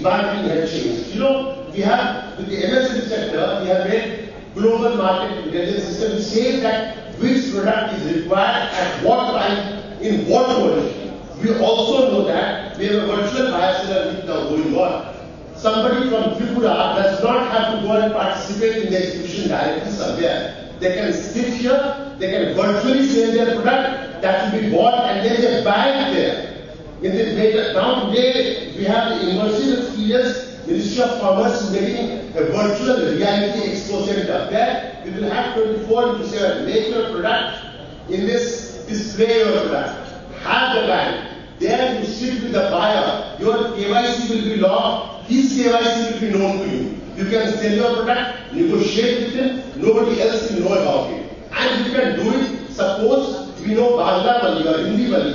F: marketing has changed. You know, we have, with the MSME sector, we have made global market intelligence system which says that which product is required at what time, in what quantity. We also know that we have a virtual biosphere week now going on. Somebody from Tripura does not have to go and participate in the exhibition directly somewhere. They can sit here, they can virtually sell their product, that will be bought, and there is a bag there. In the now today, we have the immersive experience. Ministry of Commerce is making a virtual reality expo center where you will have 24/7. Make your product in this, display your product, have the bag. There you sit with the buyer, your KYC will be logged, his KYC will be known to you. You can sell your product, negotiate with him, nobody else will know about it. And you can do it, suppose we know Bangla Wali or Hindi Wali.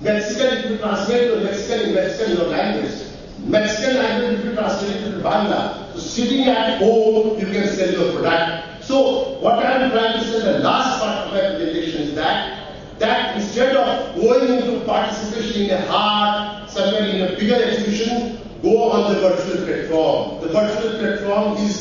F: Mexican, if you translate to Mexican in Mexican your language. Mexican language if you translate it to Bangla. So sitting at home, you can sell your product. So what I am trying to say, the last part of my presentation is that instead of going into participation in a hard, somewhere in a bigger exhibition, go on the virtual platform. The virtual platform is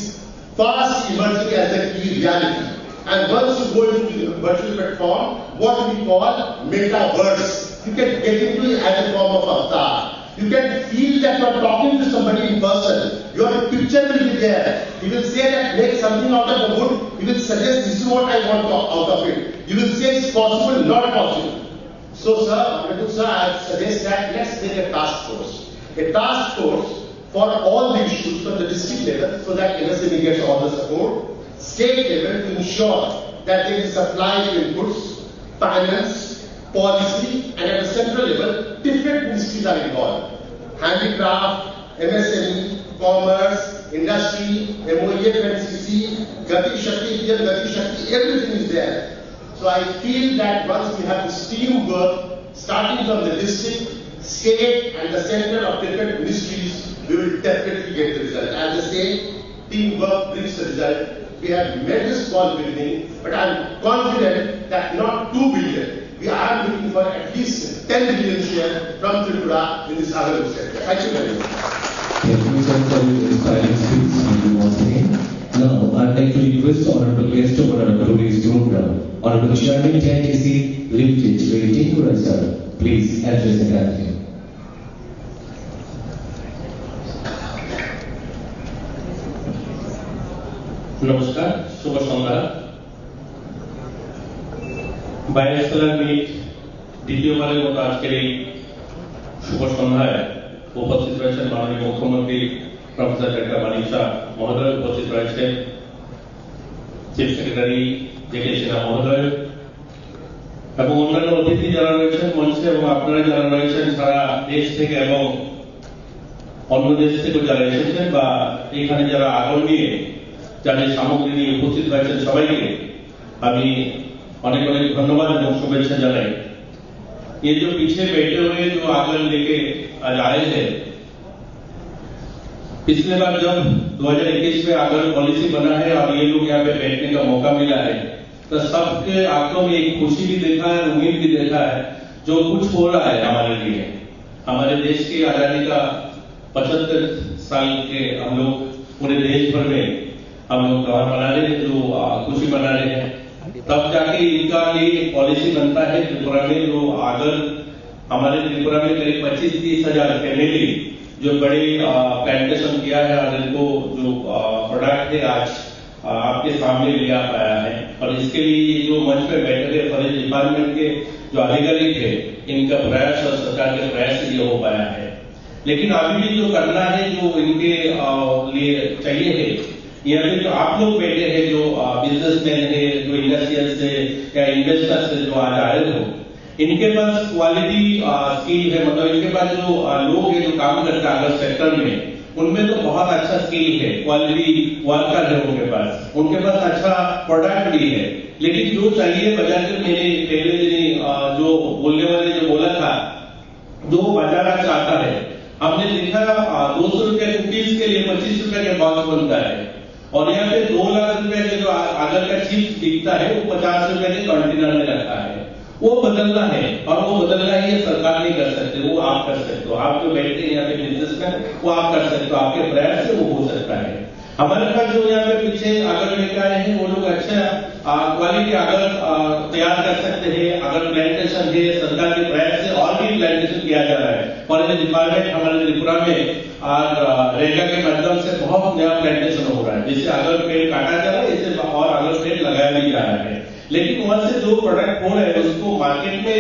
F: fast emerging as a key reality. And once you go into the virtual platform, what we call metaverse, you can get into it as a form of avatar. You can feel that you are talking to somebody in person. Your picture will be there. He will say that make something out of the wood. He will suggest this is what I want out of it. You will say it's possible, not possible. So sir, I suggest that let's make a task force. A task force for all the issues from the district level so that MSME gets all the support. State level to ensure that there is supply of inputs, finance, policy, and at the central level, different ministries are involved. Handicraft, MSME, commerce, industry, MOEF, NCC, Gati Shakti, everything is there. So I feel that once we have this teamwork, starting from the district, state, and the center of different ministries, we will definitely get the result. As I say, teamwork brings the result. We have made this small beginning, but I am confident that not 2 billion. We are looking for at least 10 billion share from Tripura in this Agar sector. Thank you very much.
B: Thank you, sir, for your inspiring speech. Thank you once again. Now, I'd like to request Honorable Guest of Honorable Police Tripura, Honorable Chairman TNTC Limited, Tripura, sir. Please address the gathering.
G: নমস্কার, শুভ সন্ধ্যা। Biosphere meet দ্বিতীয়বারের মতো আজকের এই শুভ সন্ধ্যায় উপস্থিত রয়েছেন মাননীয় মুখ্যমন্ত্রী প্রফেসর ডক্টর মানিক শাহ মহোদয়, উপস্থিত রয়েছেন চিফ সেক্রেটারি জেকে সিনহা মহোদয় এবং অন্যান্য অতিথি যারা রয়েছেন মঞ্চে এবং আপনারা যারা রয়েছেন সারা দেশ থেকে এবং অন্য দেশ থেকে যারা এসেছেন বা এখানে যারা আগর নিয়ে যাদের সামগ্রী নিয়ে উপস্থিত হয়েছেন সবাইকে আমি অনেক অনেক ধন্যবাদ এবং शुभेच्छा জানাই। ये जो पीछे बैठे हुए जो आगर लेके आज आए हैं, पिछले बार जब 2021 में आगर पॉलिसी बना है और ये लोग यहाँ पे बैठने का मौका मिला है तो सबके आंखों में एक खुशी भी देखा है, उम्मीद भी देखा है जो कुछ हो रहा है हमारे लिए। हमारे देश की आजादी का 75 साल के हम लोग पूरे देश भर में हम लोग त्योहार मना रहे हैं, जो खुशी मना रहे हैं। तब जाके इनका ये पॉलिसी बनता है त्रिपुरा में, जो आगर हमारे त्रिपुरा में करीब 25-30 हजार फैमिली जो बड़े प्लांटेशन किया है और इनको जो प्रोडक्ट है आज आपके सामने लिया पाया है। और इसके लिए जो मंच पे बैठे थे फॉरेस्ट डिपार्टमेंट के जो अधिकारी थे, इनका प्रयास और सरकार के प्रयास से ये हो पाया है। लेकिन अभी भी जो करना है, जो इनके लिए चाहिए है, यहाँ पे जो आप लोग बैठे हैं, जो बिजनेसमैन है, जो इंडस्ट्रियल से या इन्वेस्टर से जो आज आए हो, इनके पास क्वालिटी स्किल है, मतलब इनके पास जो लोग हैं जो काम करते हैं अगर सेक्टर में, उनमें तो बहुत अच्छा स्किल है, क्वालिटी वर्कर है उनके पास अच्छा प्रोडक्ट भी है। लेकिन जो चाहिए बाजार में, मैंने पहले जो बोलने वाले जो बोला था, जो बाजार चाहता है, हमने देखा 200 रुपए कुकीज के लिए 25 रुपए के बॉक्स बनता है और यहाँ पे 2 लाख रुपए के जो आगर का चिप्स बिकता है वो 50 रुपए के कंटेनर में रखा है। वो बदलना है और वो बदलना ही सरकार नहीं कर सकते, वो आप कर सकते हो। आप जो बैठते हैं यहाँ पे बिजनेसमैन, वो आप कर सकते हो, आपके प्रयास से वो हो सकता है। हमारे पास जो यहाँ पे पीछे आगर लेकर आए हैं वो लोग अच्छा क्वालिटी आगर तैयार कर सकते हैं। अगर प्लांटेशन है, सरकार के प्रयास से और भी प्लांटेशन किया जा रहा है। फॉरेस्ट डिपार्टमेंट हमारे त्रिपुरा में और रेगा के माध्यम से बहुत नया प्लांटेशन हो रहा है, जिससे अगर पेड़ काटा जा रहा है, इससे और अगर पेड़ लगाया भी जा रहा है। लेकिन वहां से जो प्रोडक्ट हो रहे हैं उसको मार्केट में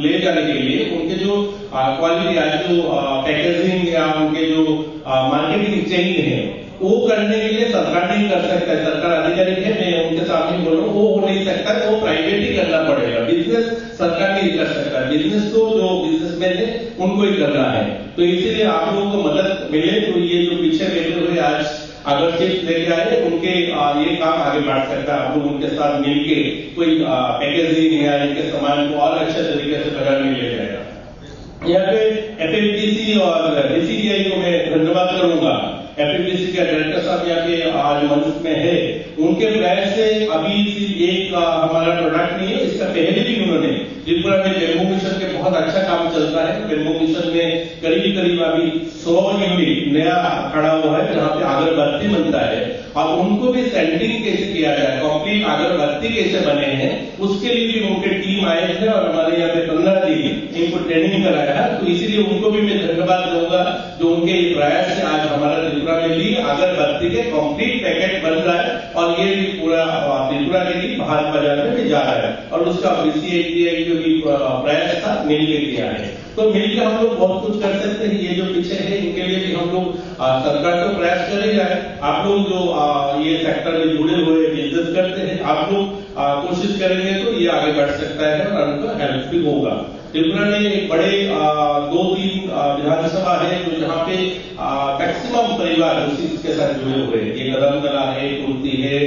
G: ले जाने के लिए उनके जो क्वालिटी आज जो पैकेजिंग या उनके जो मार्केटिंग चेन है वो करने के लिए सरकार नहीं कर सकता है, सरकार अधिकारी है, मैं उनके सामने बोल रहा हूँ, वो हो नहीं सकता, वो प्राइवेट ही करना पड़ेगा। बिजनेस सरकार नहीं कर सकता, बिजनेस तो जो बिजनेसमैन है उनको ही करना है। तो इसीलिए आप लोगों को मदद मिले तो ये जो पीछे बैठे हुए आज अगर चिप्स लेके आए उनके ये काम आगे बढ़ सकता है। आप लोग उनके साथ मिलके कोई पैकेजिंग या इनके सामान को और अच्छे तरीके से बाजार में ले जाएगा। यहाँ पे एफएमटीसी और डीसीडीआई को मैं धन्यवाद करूंगा। एफएमटीसी के डायरेक्टर साहब यहाँ पे आज मंच में है, उनके प्रयास से अभी एक हमारा प्रोडक्ट नहीं है, इसका पहले भी उन्होंने त्रिपुरा में बेम्बू मिशन के बहुत अच्छा काम चलता है। बेम्बू मिशन में करीब अभी 100 यूनिट नया खड़ा हुआ है जहाँ पे अगरबत्ती बनता है, और उनको भी सेंटिंग कैसे किया जाए, कंप्लीट अगरबत्ती कैसे बने हैं, उसके लिए भी उनके टीम आए थे और हमारे यहाँ पे 15 दिन इनको ट्रेनिंग कराया है। तो इसीलिए उनको भी मैं धन्यवाद दूंगा जो उनके प्रयास से आज हमारा त्रिपुरा में भी अगरबत्ती के कंप्लीट पैकेट बन रहा है, और ये भी पूरा त्रिपुरा के लिए बाहर बाजार में भी जा रहा है, और उसका बीसीआई जो भी प्रयास था मिलकर किया है। तो मिलकर हम लोग बहुत कुछ कर सकते हैं। ये जो पीछे है इनके लिए भी हम लोग सरकार को प्रयास करेगा। आप लोग जो ये सेक्टर में जुड़े हुए बिजनेस करते हैं, आप लोग कोशिश करेंगे तो ये आगे बढ़ सकता है और उनका हेल्प भी होगा। त्रिपुरा में एक बड़े 2-3 विधानसभा है जो जहाँ पे मैक्सिमम परिवार उसी के साथ जुड़े हुए हैं। ये कदमतला है, कुर्ती है,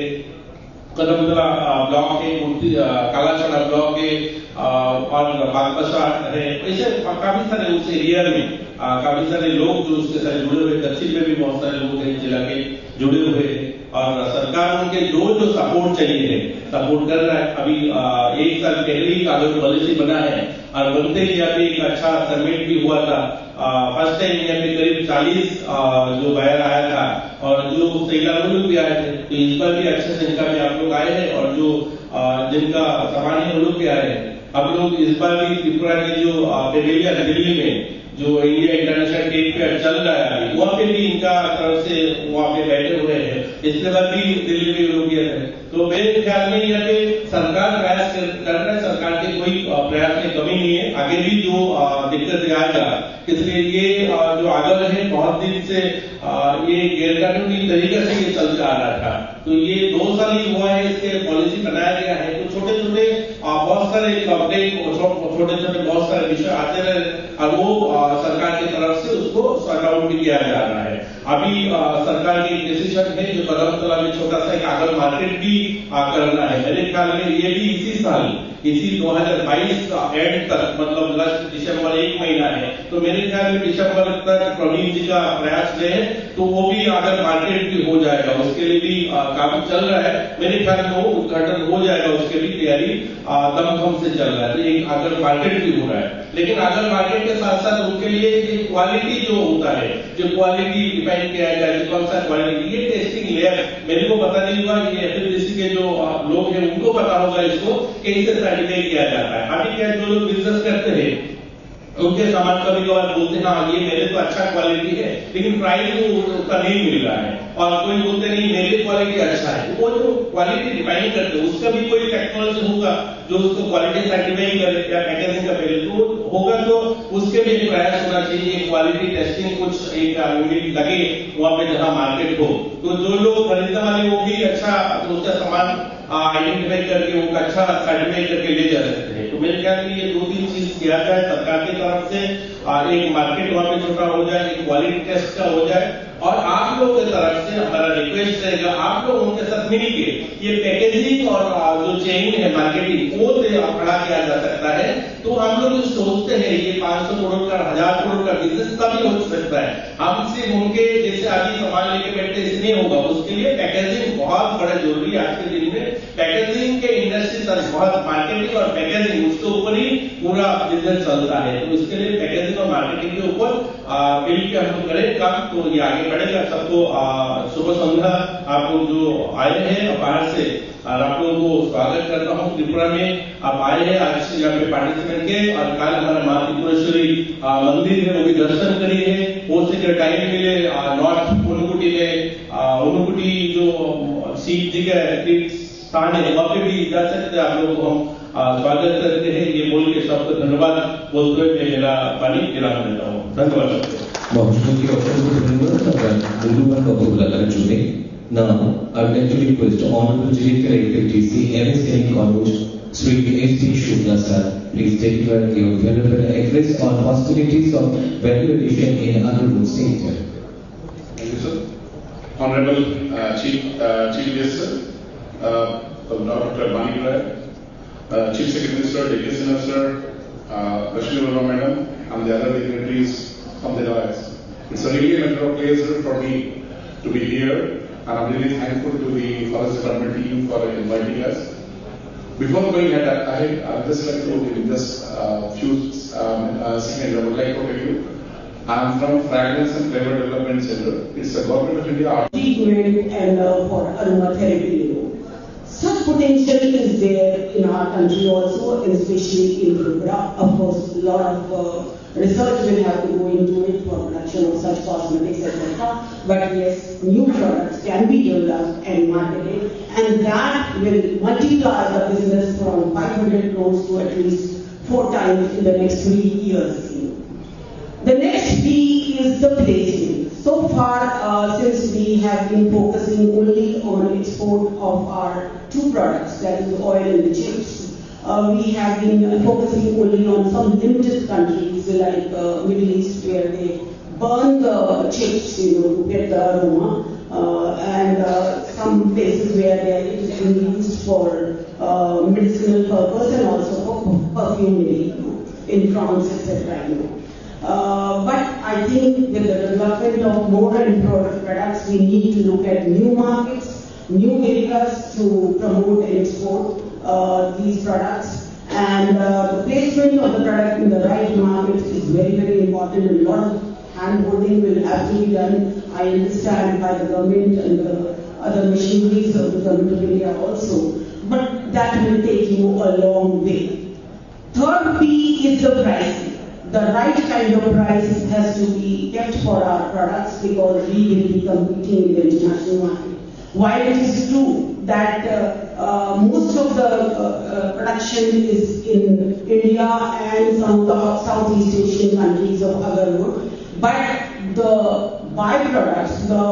G: कदमतला ब्लॉक है, कुर्ती कालाचना ब्लॉक है, और बागपसा है, ऐसे काफी सारे उस एरिया में काफी सारे लोग जो उसके साथ जुड़े हुए। दक्षिण में भी बहुत सारे लोग हैं जिला के जुड़े हुए हैं, और सरकार उनके जो सपोर्ट चाहिए है सपोर्ट कर रहा है। अभी 1 साल पहले ही कागज पॉलिसी बना है, और बनते ही यहाँ पे एक अच्छा समिट भी हुआ था। फर्स्ट टाइम यहाँ पे करीब 40 जो बायर आया था, और जो सैलानी लोग भी आए थे। तो इस बार भी अच्छे संख्या में आप लोग आए हैं, और जो जिनका सामान है वो लोग भी आए हैं। आप लोग इस बार भी त्रिपुरा के जो पेवेलियन दिल्ली में जो इंडिया इंटरनेशनल ट्रेड फेयर चल रहा है वहाँ पे भी इनका तरफ से वहाँ पे बैठे हुए हैं। इसके बाद भी दिल्ली में लोग गए थे। तो मेरे ख्याल में यहाँ पे सरकार प्रयास कर रहा है, सरकार के कोई प्रयास में कमी नहीं है। आगे भी जो दिक्कत आएगा, इसलिए ये जो आगर है बहुत दिन से ये गैरकानूनी तरीके से ये चलता आ रहा था। तो ये 2 साल ही हुआ है इसके पॉलिसी बनाया गया है। तो छोटे छोटे बहुत सारे कंप्लेंट, छोटे छोटे बहुत सारे विषय आते रहे, और वो सरकार की तरफ से उसको सॉर्ट आउट भी किया जा रहा है। अभी सरकार की डिसीजन है जो कदमतला में छोटा सा एक आगर मार्केट भी करना है। मेरे ख्याल में ये भी इसी साल, इसी 2022 एंड तक, मतलब लास्ट दिसंबर 1 महीना है, तो मेरे ख्याल में दिसंबर तक प्रवीण जी का प्रयास रहे तो वो भी आगर मार्केट भी हो जाएगा। उसके लिए भी काम चल रहा है। मेरे ख्याल में वो उद्घाटन हो जाएगा, उसके भी तैयारी दमखम से चल रहा है। तो एक आगर मार्केट भी हो रहा है, लेकिन आगर मार्केट के साथ साथ उनके लिए क्वालिटी जो होता है, जो क्वालिटी डिफाइन किया जाए, कौन सा क्वालिटी, ये टेस्टिंग लैब मेरे को पता नहीं हुआ, ये एफएमटीसी के जो लोग हैं उनको पता होगा इसको कैसे सर्टिफाई किया जाता है। अभी क्या जो लोग बिजनेस करते हैं उनके सामान कभी कभार बोलते हैं हाँ ये मेरे तो अच्छा क्वालिटी है, लेकिन प्राइस उसका नहीं मिल रहा है, और कोई बोलते नहीं मेरी क्वालिटी अच्छा है। वो जो क्वालिटी डिफाइन करते हैं उसका भी कोई टेक्नोलॉजी होगा जो उसको क्वालिटी सर्टिफाई करे, या पैकेजिंग का पहले तो होगा, तो उसके भी प्रयास होना चाहिए। क्वालिटी टेस्टिंग कुछ एक यूनिट लगे वहां पे जहां मार्केट हो, तो जो लोग खरीदने वाले वो भी अच्छा उसका सामान आइडेंटिफाई करके उनका अच्छा सर्टिफाई करके ले जा सकते हैं। तो मेरे ख्याल में ये 2-3 चीज किया जाए सरकार की तरफ से, एक मार्केट वहां पे छोटा हो जाए, एक क्वालिटी टेस्ट का हो जाए, और आप लोगों की तरफ से हमारा रिक्वेस्ट रहेगा आप लोग उनके साथ मिलके ये पैकेजिंग और जो चेन है मार्केटिंग वो खड़ा किया जा सकता है। तो हम लोग जो सोचते हैं ये 500 करोड़ का 1000 करोड़ का बिजनेस कभी हो सकता है, हम सिर्फ उनके जैसे अभी सामान लेके बैठते इससे नहीं होगा। उसके लिए पैकेजिंग बहुत बड़ा जरूरी है। आज के दिन में पैकेजिंग के इंडस्ट्री बहुत मार्केटिंग और पैकेजिंग उसके ऊपर ही पूरा बिजनेस चलता है। तो इसके लिए पैकेजिंग और मार्केटिंग के ऊपर मिल के हम करें काम, तो ये आगे बढ़ेगा। सबको शुभ संध्या। आप लोग जो आए हैं बाहर से, और आप लोगों को स्वागत करता हूँ। त्रिपुरा में आप आए हैं आज यहाँ पे पार्टिसिपेंट के, और कल हमारा माँ त्रिपुरेश्वरी मंदिर है वो भी दर्शन करिए। हो सके टाइम मिले नॉर्थ उनकुटी में, उनकुटी जो सीट जगह स्थान है वहाँ पे भी जा सकते हैं। आप लोगों को हम स्वागत करते हैं। ये बोल के सबको धन्यवाद बोलते हुए मैं मेरा पानी विराम देता हूँ। धन्यवाद।
B: Maharashtra Now, I would like to request Honorable Director FTC MSN College, Sri S.P. Shukla sir, please take your valuable address on possibilities of value addition in Agar sector.
H: Thank you, sir. Honorable Chief Guest, sir, Dr. Bani Rai, Chief Secretary, sir, Deputy Sir, Rashmi Verma Madam, and the other dignitaries from the dais. It's a really a matter of pleasure for me to be here, and I'm really thankful to the Forest Department team for inviting us. Before going ahead, I'd just like to in just few seconds, I would like to tell you, I'm from Fragrance and Flavor Development Center. It's a government of India
I: treatment and for aromatherapy. Such potential is there in our country also, and especially in Tripura. Of course, a lot of research will have to go into it for production of such cosmetics, etc. But yes, new products can be developed and marketed, and that will multiply the business from 500 crores to at least 4 times in the next 3 years. The next P is the placement. So far, since we have been focusing only on export of our 2 products, that is the oil and the chips, we have been focusing only on some limited countries like Middle East, where they burn the chips, to get the aroma, and some places where it is being used for medicinal purpose and also for perfumery, in France, etc. But I think with the development of more and more products, we need to look at new markets, new areas to promote and export these products. And the placement of the product in the right market is very, very important. A lot of hand-holding will have to be done, I understand, by the government and the other machineries of the government of India also. But that will take you a long way. Third P is the pricing. The right kind of price has to be kept for our products because we will be competing in the international market. While it is true that most of the production is in India and some of the Southeast Asian countries of Agar, but the byproducts, the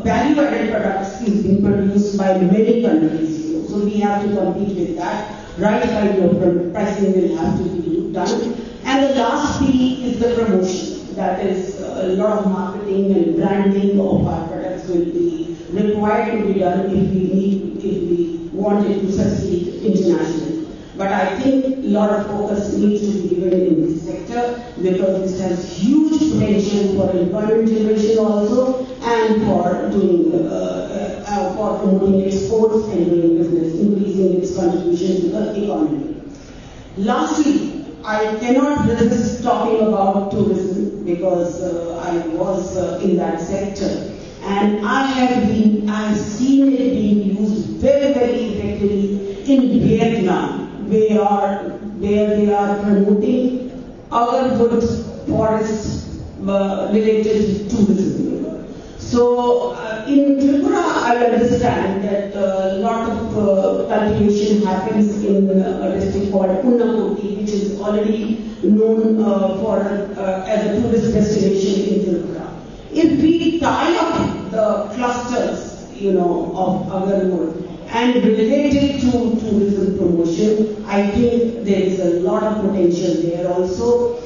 I: value-added products is being produced by many countries. So we have to compete with that. Right kind of pricing will have to be done. And the last P is the promotion. That is, a lot of marketing and branding of our products will be required to be done if we want it to succeed internationally. But I think a lot of focus needs to be given in this sector because this has huge potential for employment generation also and for doing for promoting exports and doing business, increasing its contribution to the economy. Lastly, I cannot resist talking about tourism because I was in that sector, and I have seen it being used very, very effectively in Vietnam, where they are promoting Agar forest related tourism. So in Tripura, I understand that a lot of cultivation happens in a district called Unnakoti, which is already known as a tourist destination in Tripura. If we tie up the clusters, of Agar and relate it to tourism promotion, I think there is a lot of potential there also.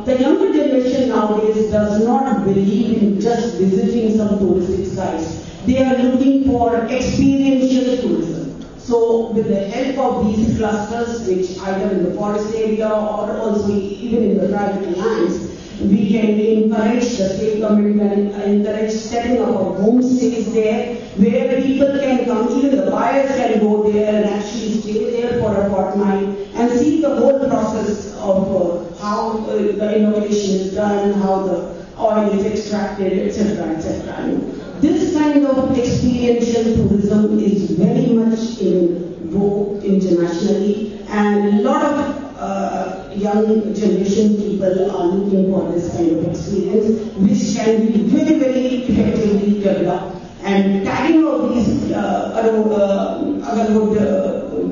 I: The younger generation nowadays does not believe in just visiting some touristic sites. They are looking for experiential tourism. So with the help of these clusters, which either in the forest area or also even in the private lands, we can encourage, the state government can encourage setting up of homestays there, where people can come, even the buyers can go there and actually stay there for a fortnight and see the whole process of how the innovation is done, how the oil is extracted, etc., etc. This kind of experiential tourism is very much in vogue internationally, and a lot of young generation people are looking for this kind of experience, which can be very, very effectively developed. And tagging of these agarwood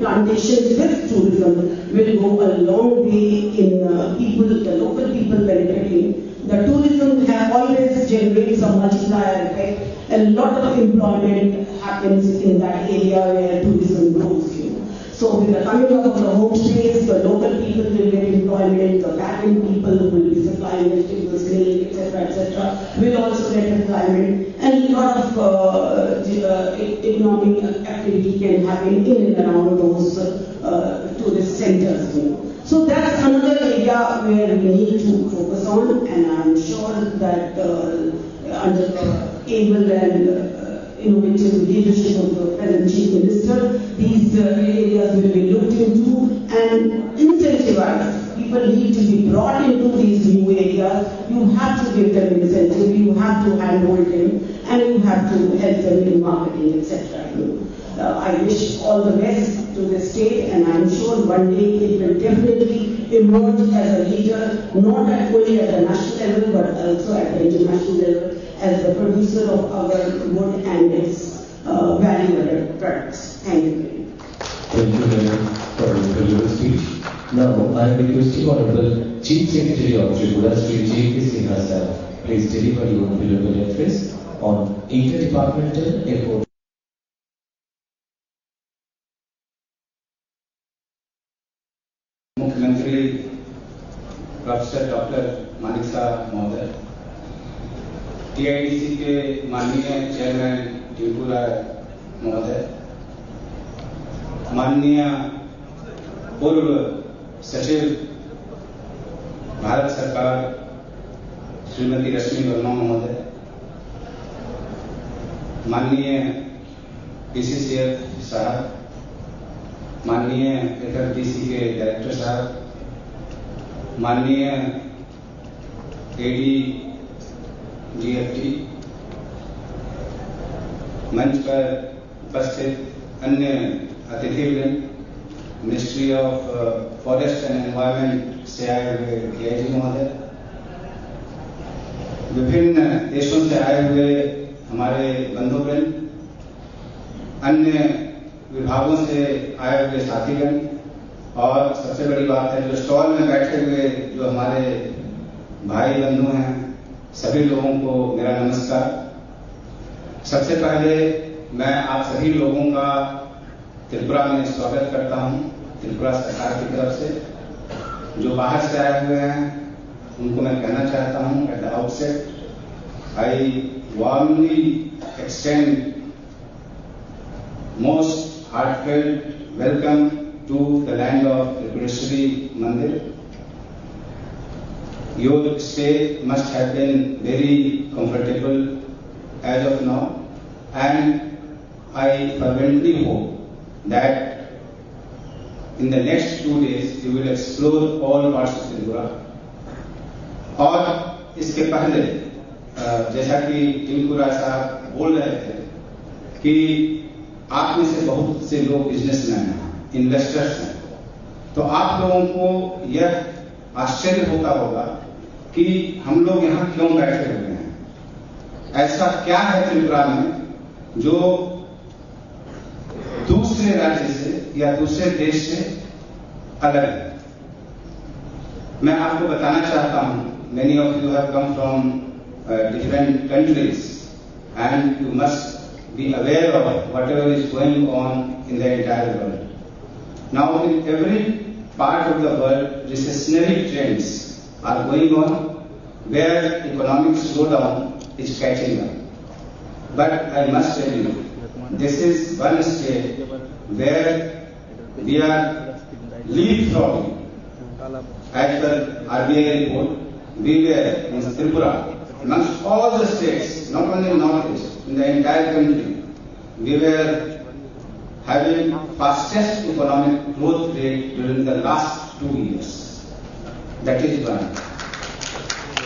I: plantations with tourism will go a long way in the local people benefiting. The tourism have generates a multiplier effect. A lot of employment happens in that area where tourism grows. So with the coming up of the homestays, the local people will get employment, the back-end people who will be supplying vegetables, milk, etc., will also get employment, and a lot of economic activity can happen in and around those tourist centers. So that's another area where we need to focus on, and I'm sure that under the able and innovative leadership of the present Chief Minister, these areas will be looked into and incentivized. People need to be brought into these new areas. You have to give them incentive, you have to handhold them, and you have to help them in marketing, etc. I wish all the best to the state, and I'm sure one day it will definitely emerge as a leader, not only at the national level, but also at the international level, as the producer of our wood and its value-added products. Thank you.
B: Thank you very much for your speech. Now, I am requesting Honorable Chief Secretary of Tripura, Sri J.K. Sinha sir, please deliver your valuable address on interdepartmental effort.
J: मुख्यमंत्री professor doctor Manik साहब महोदय, टीआईडीसी के माननीय chairman Tripura महोदय, माननीय पूर्व सचिव भारत सरकार श्रीमती रश्मि वर्मा महोदय, माननीय पीसीसीएफ साहब, माननीय एफएफडीसी के डायरेक्टर साहब, माननीय एडी जीएफटी, मंच पर उपस्थित अन्य अतिथिवृंद, ministry of forest and environment से आए हुए डीआईजी महोदय, विभिन्न देशों से आए हुए हमारे बंधुवृंद, अन्य विभागों से आए हुए साथीगण, और सबसे बड़ी बात है जो स्टॉल में बैठे हुए जो हमारे भाई बंधु हैं, सभी लोगों को मेरा नमस्कार। सबसे पहले मैं आप सभी लोगों का त्रिपुरा में स्वागत करता हूं, त्रिपुरा सरकार की तरफ से। जो बाहर से आए हुए हैं उनको मैं कहना चाहता हूं, at the outset I warmly extend most heartfelt welcome to the land of Tripureshwari Mandir. Your stay must have been very comfortable as of now, and I fervently hope that in the next 2 days you will explore all parts of Tripura. और इसके पहले जैसा कि त्रिपुरा साहब बोल रहे थे कि आप में से बहुत से लोग बिजनेसमैन हैं, इन्वेस्टर्स हैं, तो आप लोगों को यह आश्चर्य होता होगा कि हम लोग यहाँ क्यों बैठे हुए हैं। ऐसा क्या है त्रिपुरा में जो दूसरे राज्य से या दूसरे देश से अलग है। मैं आपको बताना चाहता हूं, many of you have come from different countries and you must be aware of whatever is going on in the entire world. Now, in every part of the world, recessionary trends are going on where economic slowdown is catching up. But I must tell you, this is one state where we are leapfrogging. As per RBI report, we were in Tripura, amongst all the states, not only in Northeast, in the entire country, we were having fastest economic growth rate during the last 2 years. That is one.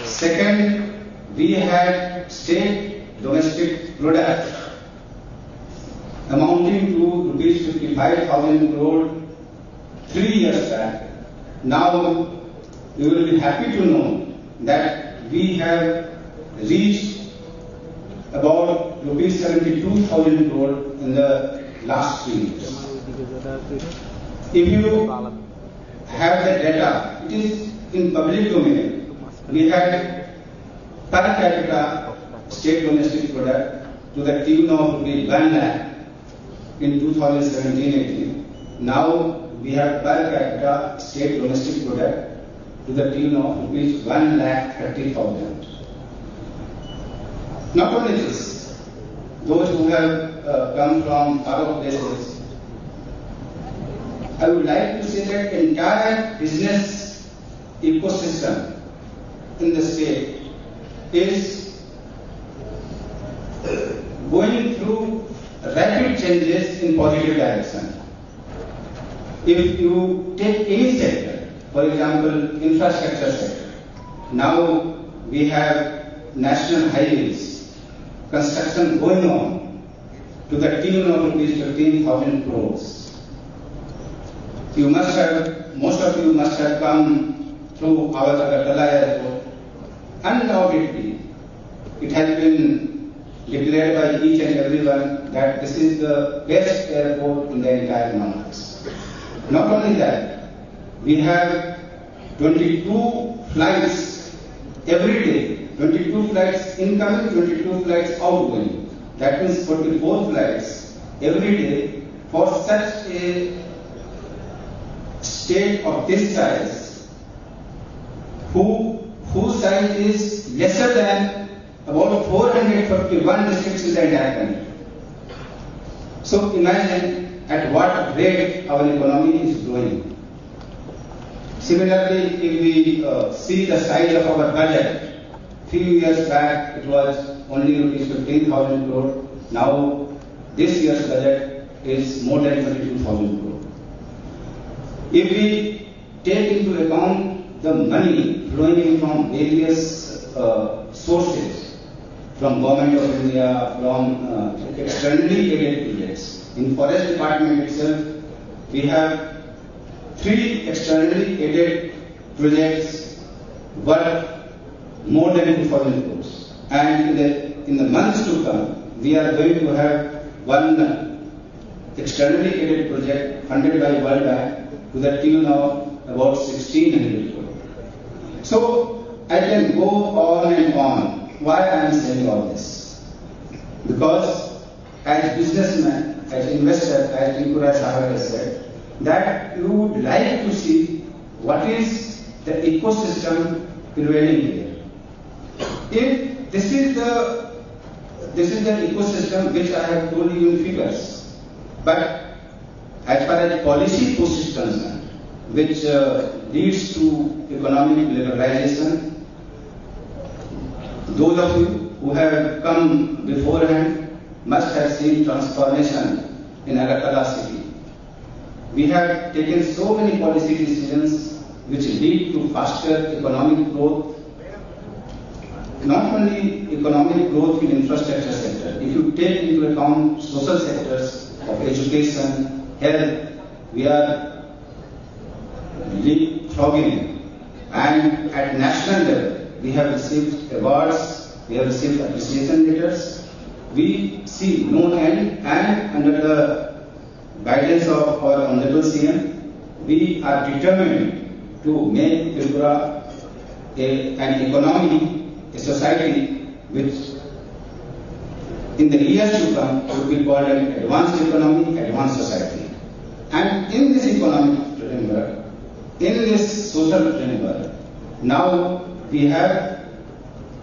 J: Second, we had state domestic product amounting to rupees 55,000 crore 3 years back. Now, you will be happy to know that we have reached about rupees 72,000 crore in the last 3 years. If you have the data, it is in public domain. We had per capita state domestic product to the tune of rupees 1 lakh in 2017-18. Now we have per capita state domestic product to the tune of rupees 1,30,000. Not only this, those who have come from other places, I would like to say that entire business ecosystem in the state is going through rapid changes in positive direction. If you take any sector, for example, infrastructure sector, now we have national highways, construction going on to the tune of rupees 15,000 crores. Most of you must have come through our Agartala airport. Undoubtedly, it has been declared by each and everyone that this is the best airport in the entire Northeast. Not only that, we have 22 flights every day, 22 flights incoming, 22 flights outgoing. That means 44 flights every day for such a state of this size, whose size is lesser than about 451 districts in the entire country. So imagine at what rate our economy is growing. Similarly, if we see the size of our budget, few years back it was only rupees 15,000 crore. Now this year's budget is more than 22,000 crore. If we take into account the money flowing in from various sources, from Government of India, from externally aided projects. In Forest Department itself, we have 3 externally aided projects worth more than 2,000 crores. And in the months to come, we are going to have one externally aided project funded by World Bank to the tune of about 1,600 crores. So I can go on and on. Why I am saying all this? Because as businessman, as investor, as Tripura Sagar has said, that you would like to see what is the ecosystem prevailing here. If this is the ecosystem which I have told you in figures, but as far as policy push is concerned, which leads to economic liberalization, those of you who have come beforehand must have seen transformation in Agartala city. We have taken so many policy decisions which lead to faster economic growth. Not only economic growth in infrastructure sector, if you take into account social sectors of education, health, we are leapfrogging. And at national level, we have received awards, we have received appreciation letters. We see no end, and under the guidance of our Honorable CM, we are determined to make Tripura an economy, a society which in the years to come would be called an advanced economy, advanced society. And in this economic framework, in this social framework, now we have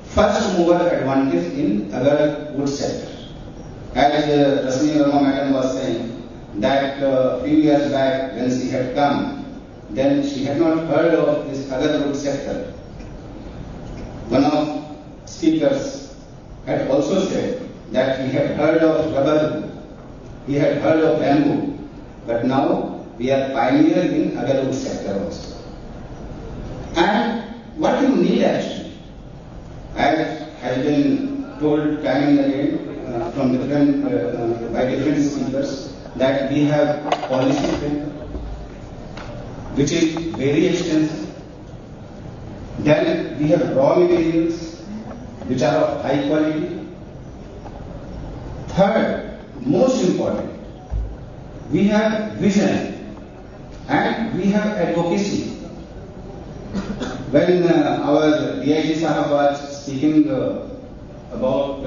J: first mover advantage in Agar wood sector. As Rasmi Verma Madam was saying, that few years back when she had come, then she had not heard of this Agar wood sector. One of speakers had also said that he had heard of rubber, he had heard of bamboo, but now we are pioneers in Agar wood sector also. And what you need actually, as has been told time and again from different by different speakers, that we have policy framework which is very extensive. Then we have raw materials which are of high quality. Third, most important, we have vision and we have advocacy. When our DIG Sahab was speaking about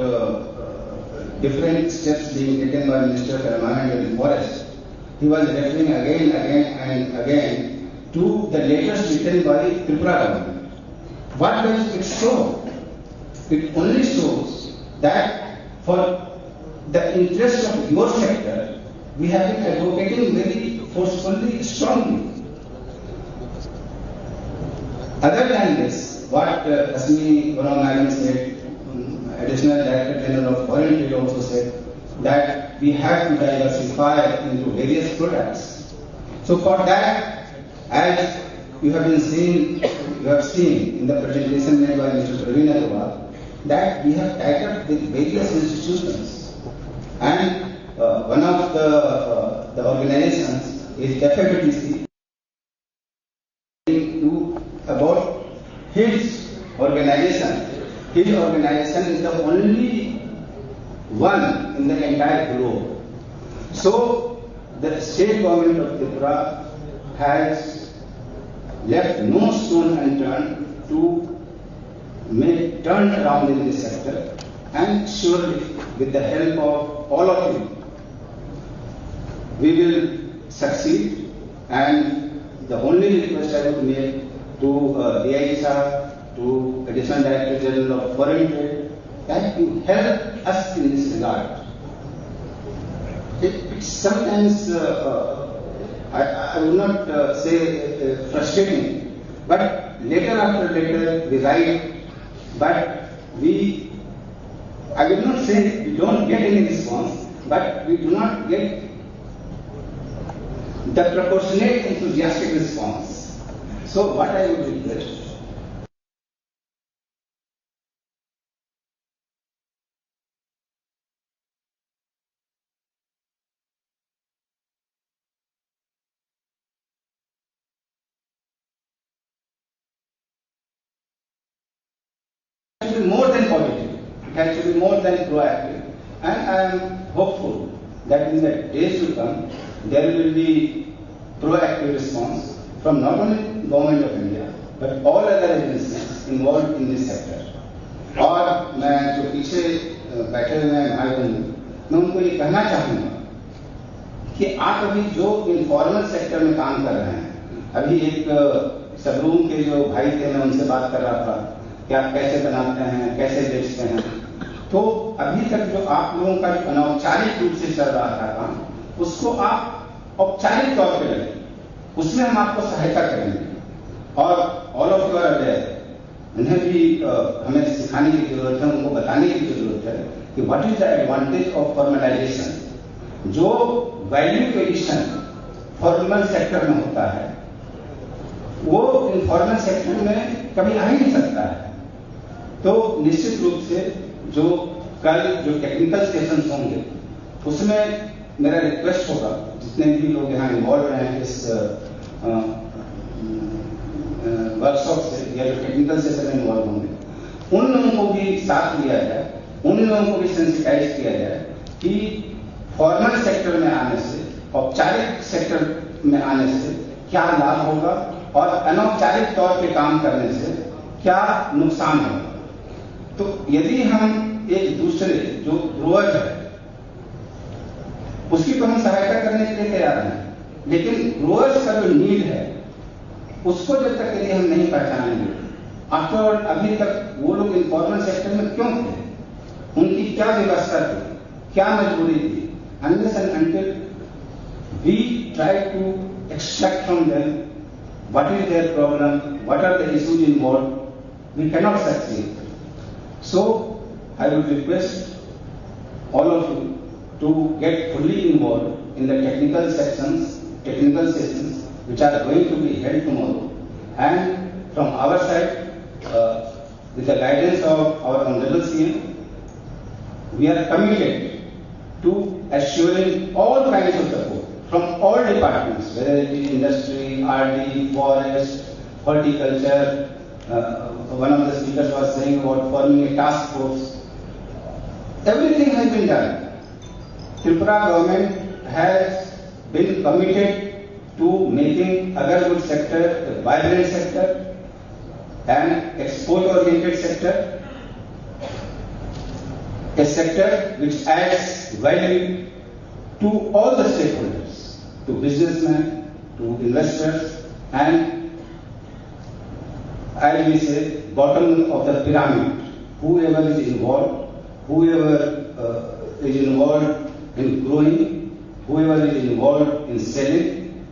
J: different steps being taken by Minister of Environment and Forest, he was referring again and again to the letters written by Tripura government. What does it show? It only shows that for the interest of your sector, we have been advocating very forcefully, strongly. Other than this, what Asmi Madam said, Additional Director General of Foreign Trade also said that we have to diversify into various products. So for that, as you have seen in the presentation made by Mr. Agar, that we have tied up with various institutions, and one of the organizations is FFDC, about his organization. His organization is the only one in the entire globe. So the state government of Tripura has left no stone unturned to make turn around in this sector, and surely with the help of all of you, we will succeed. And the only request I would make to DIG, to Additional Director General of Foreign Trade, that you help us in this regard. It's sometimes, I would not say frustrating, but later after later we write, but I will not say we don't get any response, but we do not get the proportionate enthusiastic response. So what I would request, to be more than positive, it has to be more than proactive, and I am hopeful that in the days to come there will be proactive response from not only Government of India but all other agencies involved in this sector. और मैं जो पीछे बैठे हुए हैं भाई बहन, मैं उनको ये कहना चाहूँगा कि आप अभी जो इनफॉर्मल सेक्टर में काम कर रहे हैं, अभी एक सबरूम के जो भाई थे, मैं उनसे बात कर रहा था कि आप कैसे बनाते हैं, कैसे बेचते हैं, तो अभी तक जो आप लोगों का जो अनौपचारिक रूप से चल रहा था काम, उसको आप औपचारिक तौर पर करें, उसमें हम आपको सहायता करेंगे। और all of you are aware, उन्हें भी हमें सिखाने की जरूरत है, उनको बताने की जरूरत है कि what is the advantage of formalisation. जो वैल्यू एडिशन फॉर्मल सेक्टर में होता है वो इनफॉर्मल सेक्टर में कभी आ ही नहीं सकता है। तो निश्चित रूप से जो कल जो टेक्निकल सेशंस होंगे उसमें मेरा रिक्वेस्ट होगा, जितने भी लोग यहाँ इन्वॉल्व रहे हैं इस वर्कशॉप से या जो टेक्निकल सेशन में इन्वॉल्व होंगे, उन लोगों को भी साथ लिया जाए, उन लोगों को भी सेंसिटाइज किया जाए कि फॉर्मल सेक्टर में आने से, औपचारिक सेक्टर में आने से क्या लाभ होगा और अनौपचारिक तौर पे काम करने से क्या नुकसान होगा। तो यदि हम एक दूसरे जो ग्रोअर है उसकी तो हम सहायता करने के लिए तैयार हैं, लेकिन ग्रोअर्स का जो नीड है उसको जब तक यदि हम नहीं पहचानेंगे, आफ्टर ऑल अभी तक वो लोग इनफॉर्मल सेक्टर में क्यों थे, उनकी क्या व्यवस्था थी, क्या मजबूरी थी, unless and until we try to extract from them what is their problem, what are the issues involved, we cannot succeed. So I would request all of you to get fully involved in the technical sessions which are going to be held tomorrow, and from our side with the guidance of our Honorable CM, we are committed to assuring all kinds of support from all departments, whether it is industry, RD, forest, horticulture. One of the speakers was saying about forming a task force. Everything has been done. Tripura government has been committed to making Agar sector a vibrant sector and export-oriented sector. a sector which adds value to all the stakeholders, to businessmen, to investors, and as we say, bottom of the pyramid, whoever is involved in growing, whoever is involved in selling,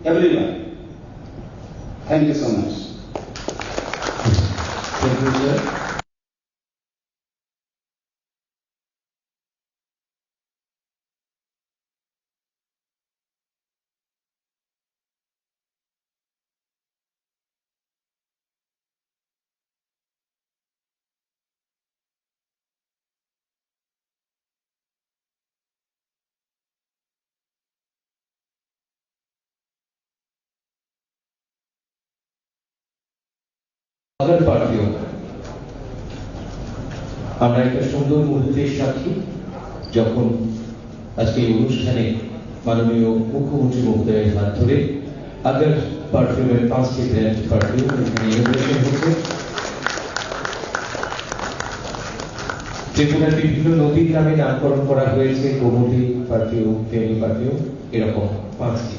J: everyone. Thank you so much.
B: Thank you, sir. আগার পার্টিও আমরা একটা সুন্দর মুহূর্তের সাক্ষী যখন আজকে এই অনুষ্ঠানে মাননীয় মুখ্যমন্ত্রী মহোদয়ের হাত ধরে আগার পারফিউমের 5টি ব্র্যান্ড পারফিউম এখানে ইনোভেশন হচ্ছে। ত্রিপুরার বিভিন্ন নদীর নামে নামকরণ করা হয়েছে, গোমতী পারফিউম, ফেনী পারফিউম, এরকম 5টি।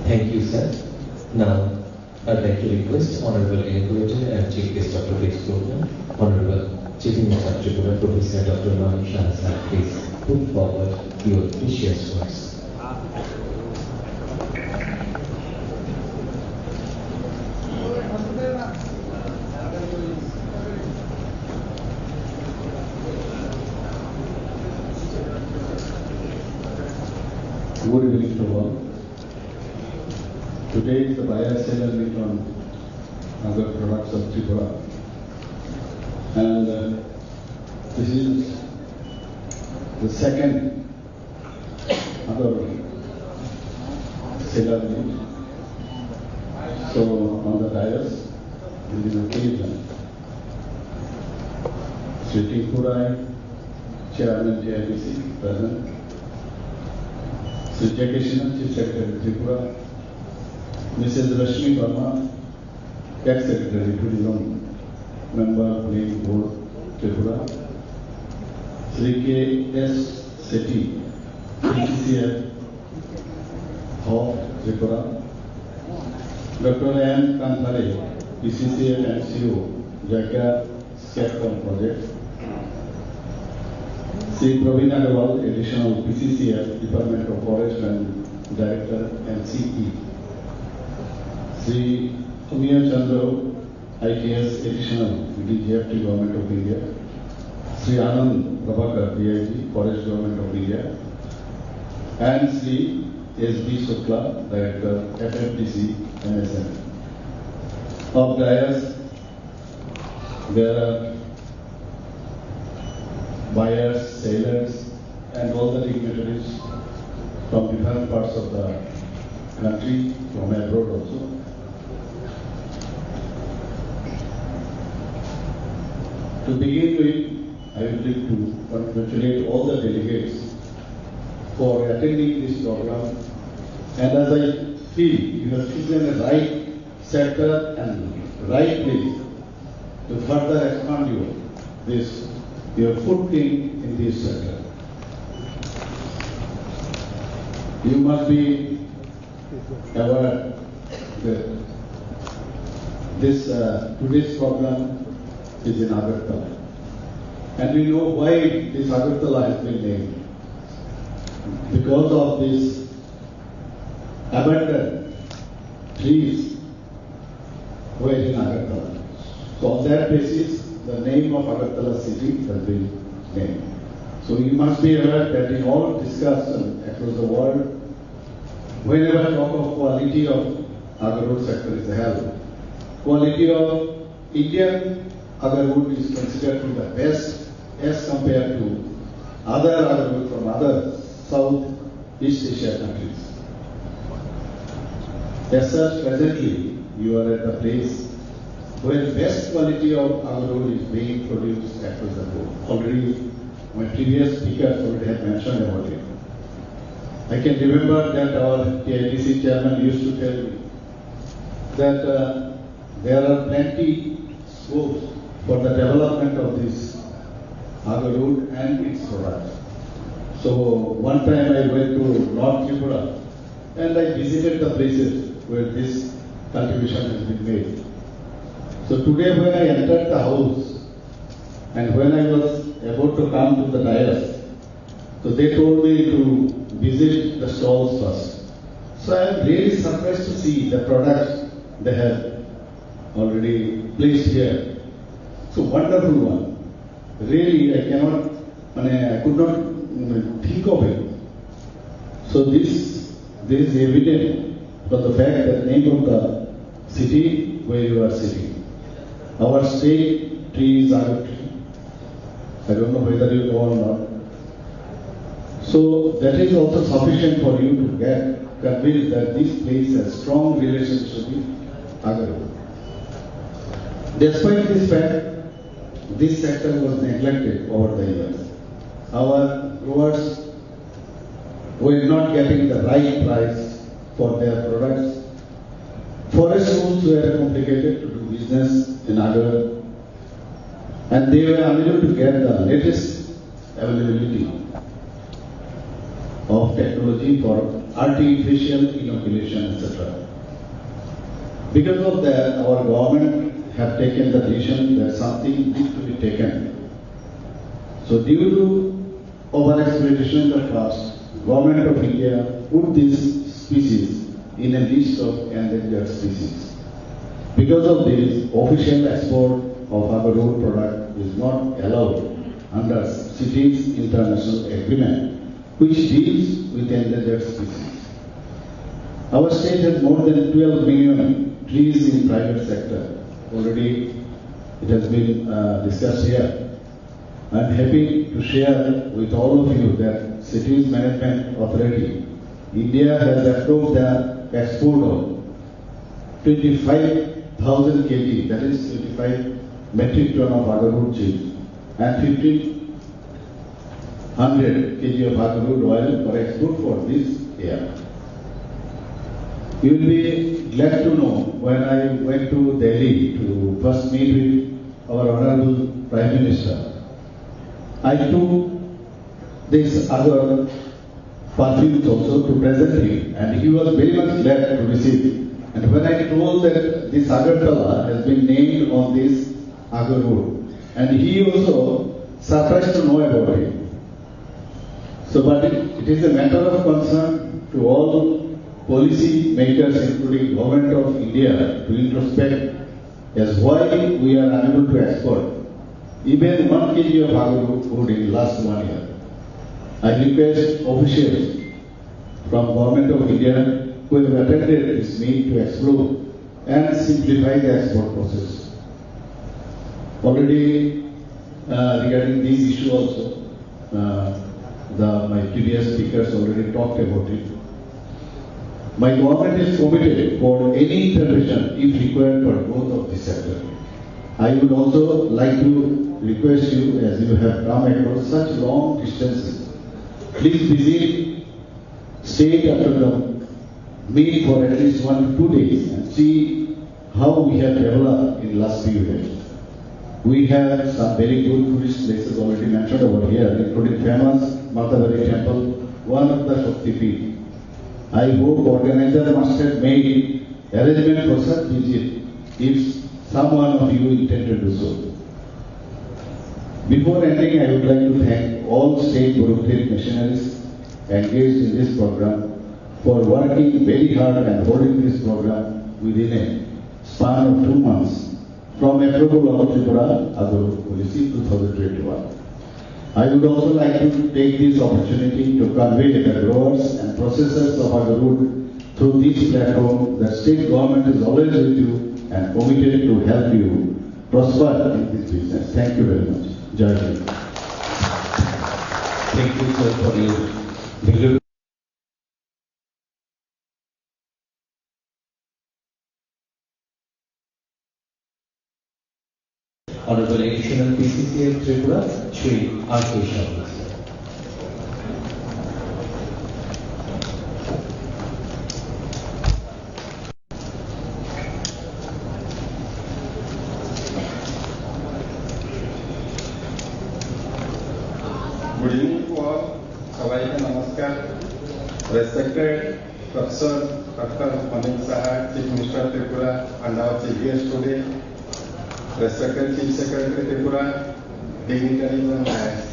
B: Thank you, sir. Now, I'd like to request Honorable Regulator and Chief Guest of today's program, Honorable Chief Minister of Tripura, Professor Dr. Mani Shah, sir, please put forward your precious words.
K: Good evening to all. Today is the buyer seller meet on other products of Tripura, and this is the second other seller meet. So on the dais, in this occasion, Sri Tripura, Chairman JIBC, present. Sri Jageshina, Chief Secretary Tripura, Mrs. Rashmi Verma, Ex-Secretary Tourism, Member Playing Board Tripura, Sri K.S. Sethi, PCCF of Tripura, Dr. N. Kanthare, PCCF and CEO, Agar Scatcom Project, Sri Praveen Agarwal, Additional PCCF, Department of Forest and Director and CE. Sri Amir Chandra, IKS Additional DGFT Government of India. Sri Anand Prabhakar, DIG, Forest Government of India. And Sri S.B. Shukla, Director, FFDC, NSM. Of dais, there are buyers, sellers, and all the dignitaries from different parts of the country, from abroad also. To begin with, I would like to congratulate all the delegates for attending this program, and as I feel you have chosen the right sector and right place to further expand your footprint in this sector. You must be aware that today's program is in Agartala. And we know why this Agartala has been named. Because of these abandoned trees were in Agartala. So on that basis, the name of Agartala city has been named. So you must be aware that in all discussion across the world, whenever talk of quality of agar sector is held, quality of Indian agar wood is considered to be the best as compared to other agar wood from other South East Asia countries. As such, presently you are at the place where best quality of agar wood is being produced across the board. Already, my previous speakers already have mentioned about it. I can remember that our TIDC chairman used to tell me that there are plenty scopes for the development of this agar wood and its products. So one time I went to North Tripura and I visited the places where this cultivation has been made. So today when I entered the house and when I was about to come to the dais, so they told me to visit the stalls first. So I am really surprised to see the products they have already placed here. So wonderful one. Really I could not think of it. So this is evident from the fact that name of the city where you are sitting. Our state tree is agar tree. I don't know whether you know or not. So that is also sufficient for you to get convinced that this place has strong relationship with agar wood. Despite this fact, this sector was neglected over the years. Our growers were not getting the right price for their products. Forest rules were complicated to do business in agar, and they were unable to get the latest availability of technology for artificial inoculation, etc. Because of that, our government have taken the decision that something needs to be taken. So due to over-exploitation of the past, Government of India put this species in a list of endangered species. Because of this, official export of agar wood product is not allowed under cities international agreement, which deals with endangered species. Our state has more than 12 million trees in private sector. Already it has been discussed here. I am happy to share with all of you that Cities Management Authority, India has approved the export of 25,000 kg, that is 25 metric ton of agar wood chips, and 1,500 kg of agar wood oil for export for this year. You will be glad to know when I went to Delhi to first meet with our Honorable Prime Minister, I took this agar perfumes also to present him, and he was very much glad to receive it. And when I told that this agar color has been named on this agar wood, and he also surprised to know about it. So, but it is a matter of concern to all policy makers, including Government of India, to introspect as why we are unable to export even 1 kg of agar wood in last 1 year. I request officials from Government of India who have attended this meet to explore and simplify the export process. Already regarding this issue also, my previous speakers already talked about it. My government is committed for any intervention if required for both of this sector. I would also like to request you, as you have come across such long distances, please visit state after the meet for at least 1 to 2 days and see how we have developed in last few years. We have some very good tourist places already mentioned over here, including famous Matavali temple, one of the Shakti. I hope organizer must have made arrangement for such visit if someone of you intend to do so. Before ending, I would like to thank all state bureaucratic missionaries engaged in this program for working very hard and holding this program within a span of 2 months from approval of Tripura Agar Policy 2021. I would also like to take this opportunity to convey the growers and processors of agar wood through through this platform that state government is always with you and committed to help you prosper in this business. Thank you very much. Jai Hind.
B: Thank you, sir, for your valuable. Honorable Additional PCCA Tripura, Shri R.K. Shah.
L: Good evening to all. Sabai ka namaskar. Respected Professor Dr. Manik Saha, Chief Minister Tripura, and our chief guest today, respected Chief Secretary Tripura, dignitaries and guests.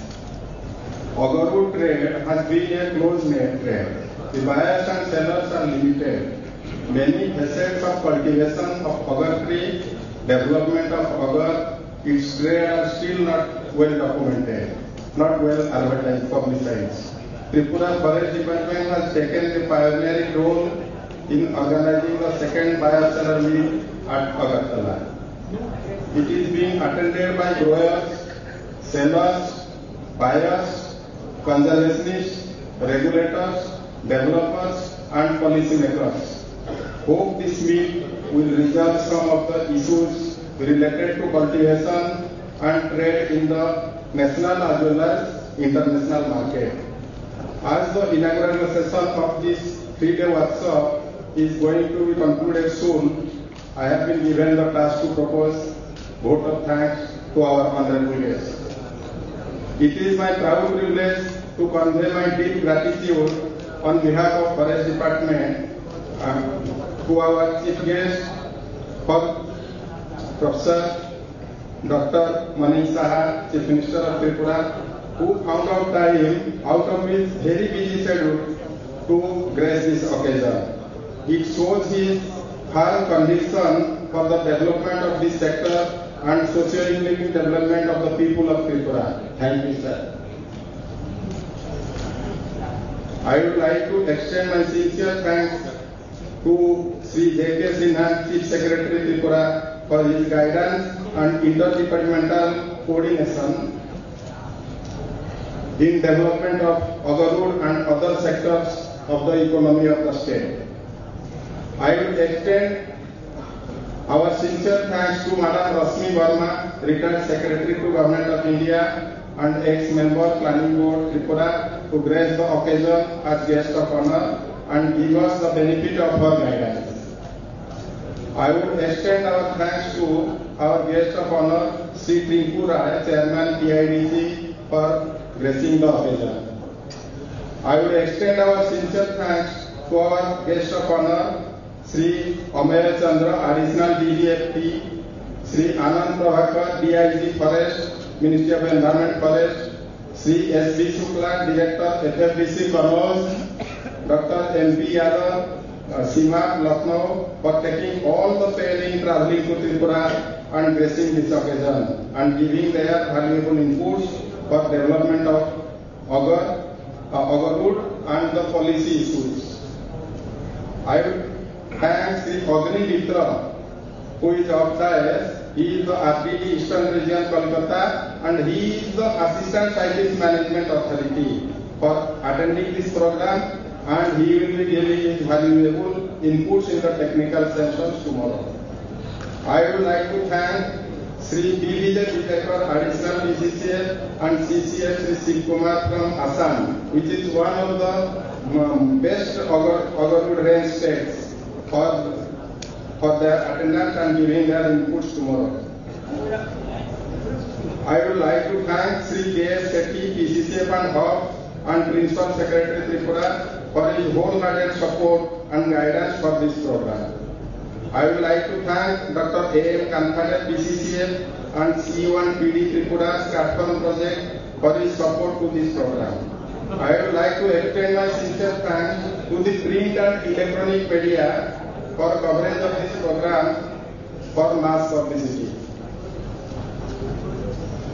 L: Agar trade has been a close-knit trade. The buyers and sellers are limited. Many facets of cultivation of agar tree, development of agar, its trade are still not well documented, not well advertised, publicized. Tripura Forest Department has taken the pioneering role in organizing the second buyer-seller meet at Agartala. It is being attended by growers, sellers, buyers, conservationists, regulators, developers, and policymakers. Hope this meet will resolve some of the issues related to cultivation and trade in the national as well as international market. As the inaugural session of this 3-day workshop is going to be concluded soon, I have been given the task to propose vote of thanks to our honorable guests. It is my proud privilege to convey my deep gratitude on behalf of Forest Department to our chief guest, Professor Dr. Manik Saha, Chief Minister of Tripura, who found out time out of his very busy schedule to grace this occasion. It shows his firm conviction for the development of this sector and socio-economic development of the people of Tripura. Thank you, sir. I would like to extend my sincere thanks to Sri J.K. Sinha, Chief Secretary Tripura, for his guidance and interdepartmental coordination in development of Agar and other sectors of the economy of the state. I will extend our sincere thanks to Madam Rasmi Verma, retired Secretary to Government of India and ex-member Planning Board Tripura, to grace the occasion as guest of honor and give us the benefit of her guidance. I would extend our thanks to our guest of honor, Sri Tripura, Chairman PIDC, for gracing the occasion. I would extend our sincere thanks to our guest of honor, Sri Amer Chandra, Additional DGFT, Sri Anand Prabhakar, DIG Forest, Ministry of Environment Forest, Sri S.B. Shukla, Director FFDC Karnal, Dr. M.P. Yadav, Sima Lucknow, for taking all the pain in traveling to Tripura and gracing this occasion and giving their valuable inputs for development of Agar and the policy issues. I would thank Sri Agni Mitra, who is outside. He is the RTD Eastern Region Kolkata and he is the Assistant Scientist Management Authority, for attending this program, and he will be giving his valuable inputs in the technical sessions tomorrow. I would like to thank Sri B. Vijay Vitekar, Additional PCCA, and CCF Sri Shiv Kumar from Assam, which is one of the best Agar range states, for their attendance and giving their inputs tomorrow. I would like to thank Sri K.S. Sethi, PCCF and Hub, and Principal Secretary Tripura, for his wholehearted support and guidance for this program. I would like to thank Dr. A.M. Kanthale, PCCF, and C1 PD Tripura's platform project for his support to this program. I would like to extend my sincere thanks to the print and electronic media for coverage of this program for mass publicity.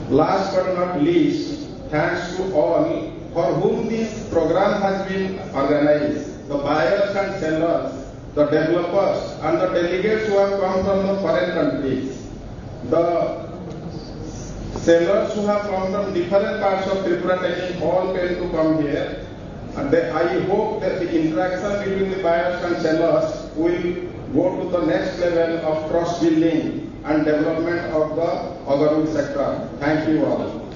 L: Last but not least, thanks to all for whom this program has been organized, the buyers and sellers, the developers, and the delegates who have come from the foreign countries, the sellers who have come from different parts of Tripura taking all pain to come here. And I hope that the interaction between the buyers and sellers will go to the next level of cross-building and development of the Agar sector. Thank you all.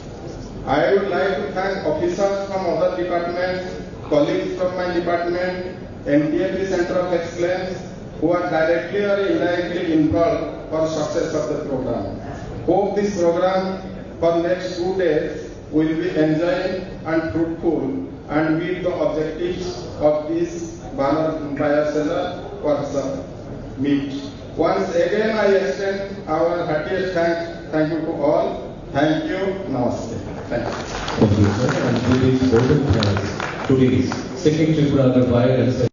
L: I would like to thank officers from other departments, colleagues from my department, NTFP Center of Excellence, who are directly or indirectly involved for success of the program. Hope this program for next 2 days will be enjoying and fruitful and meet the objectives of this buyer seller workshop meet. Once again, I extend our heartiest thank you to all. Thank you. Namaste. Thank you.
B: Thank you, sir. And today's second Tripura Agar buyer and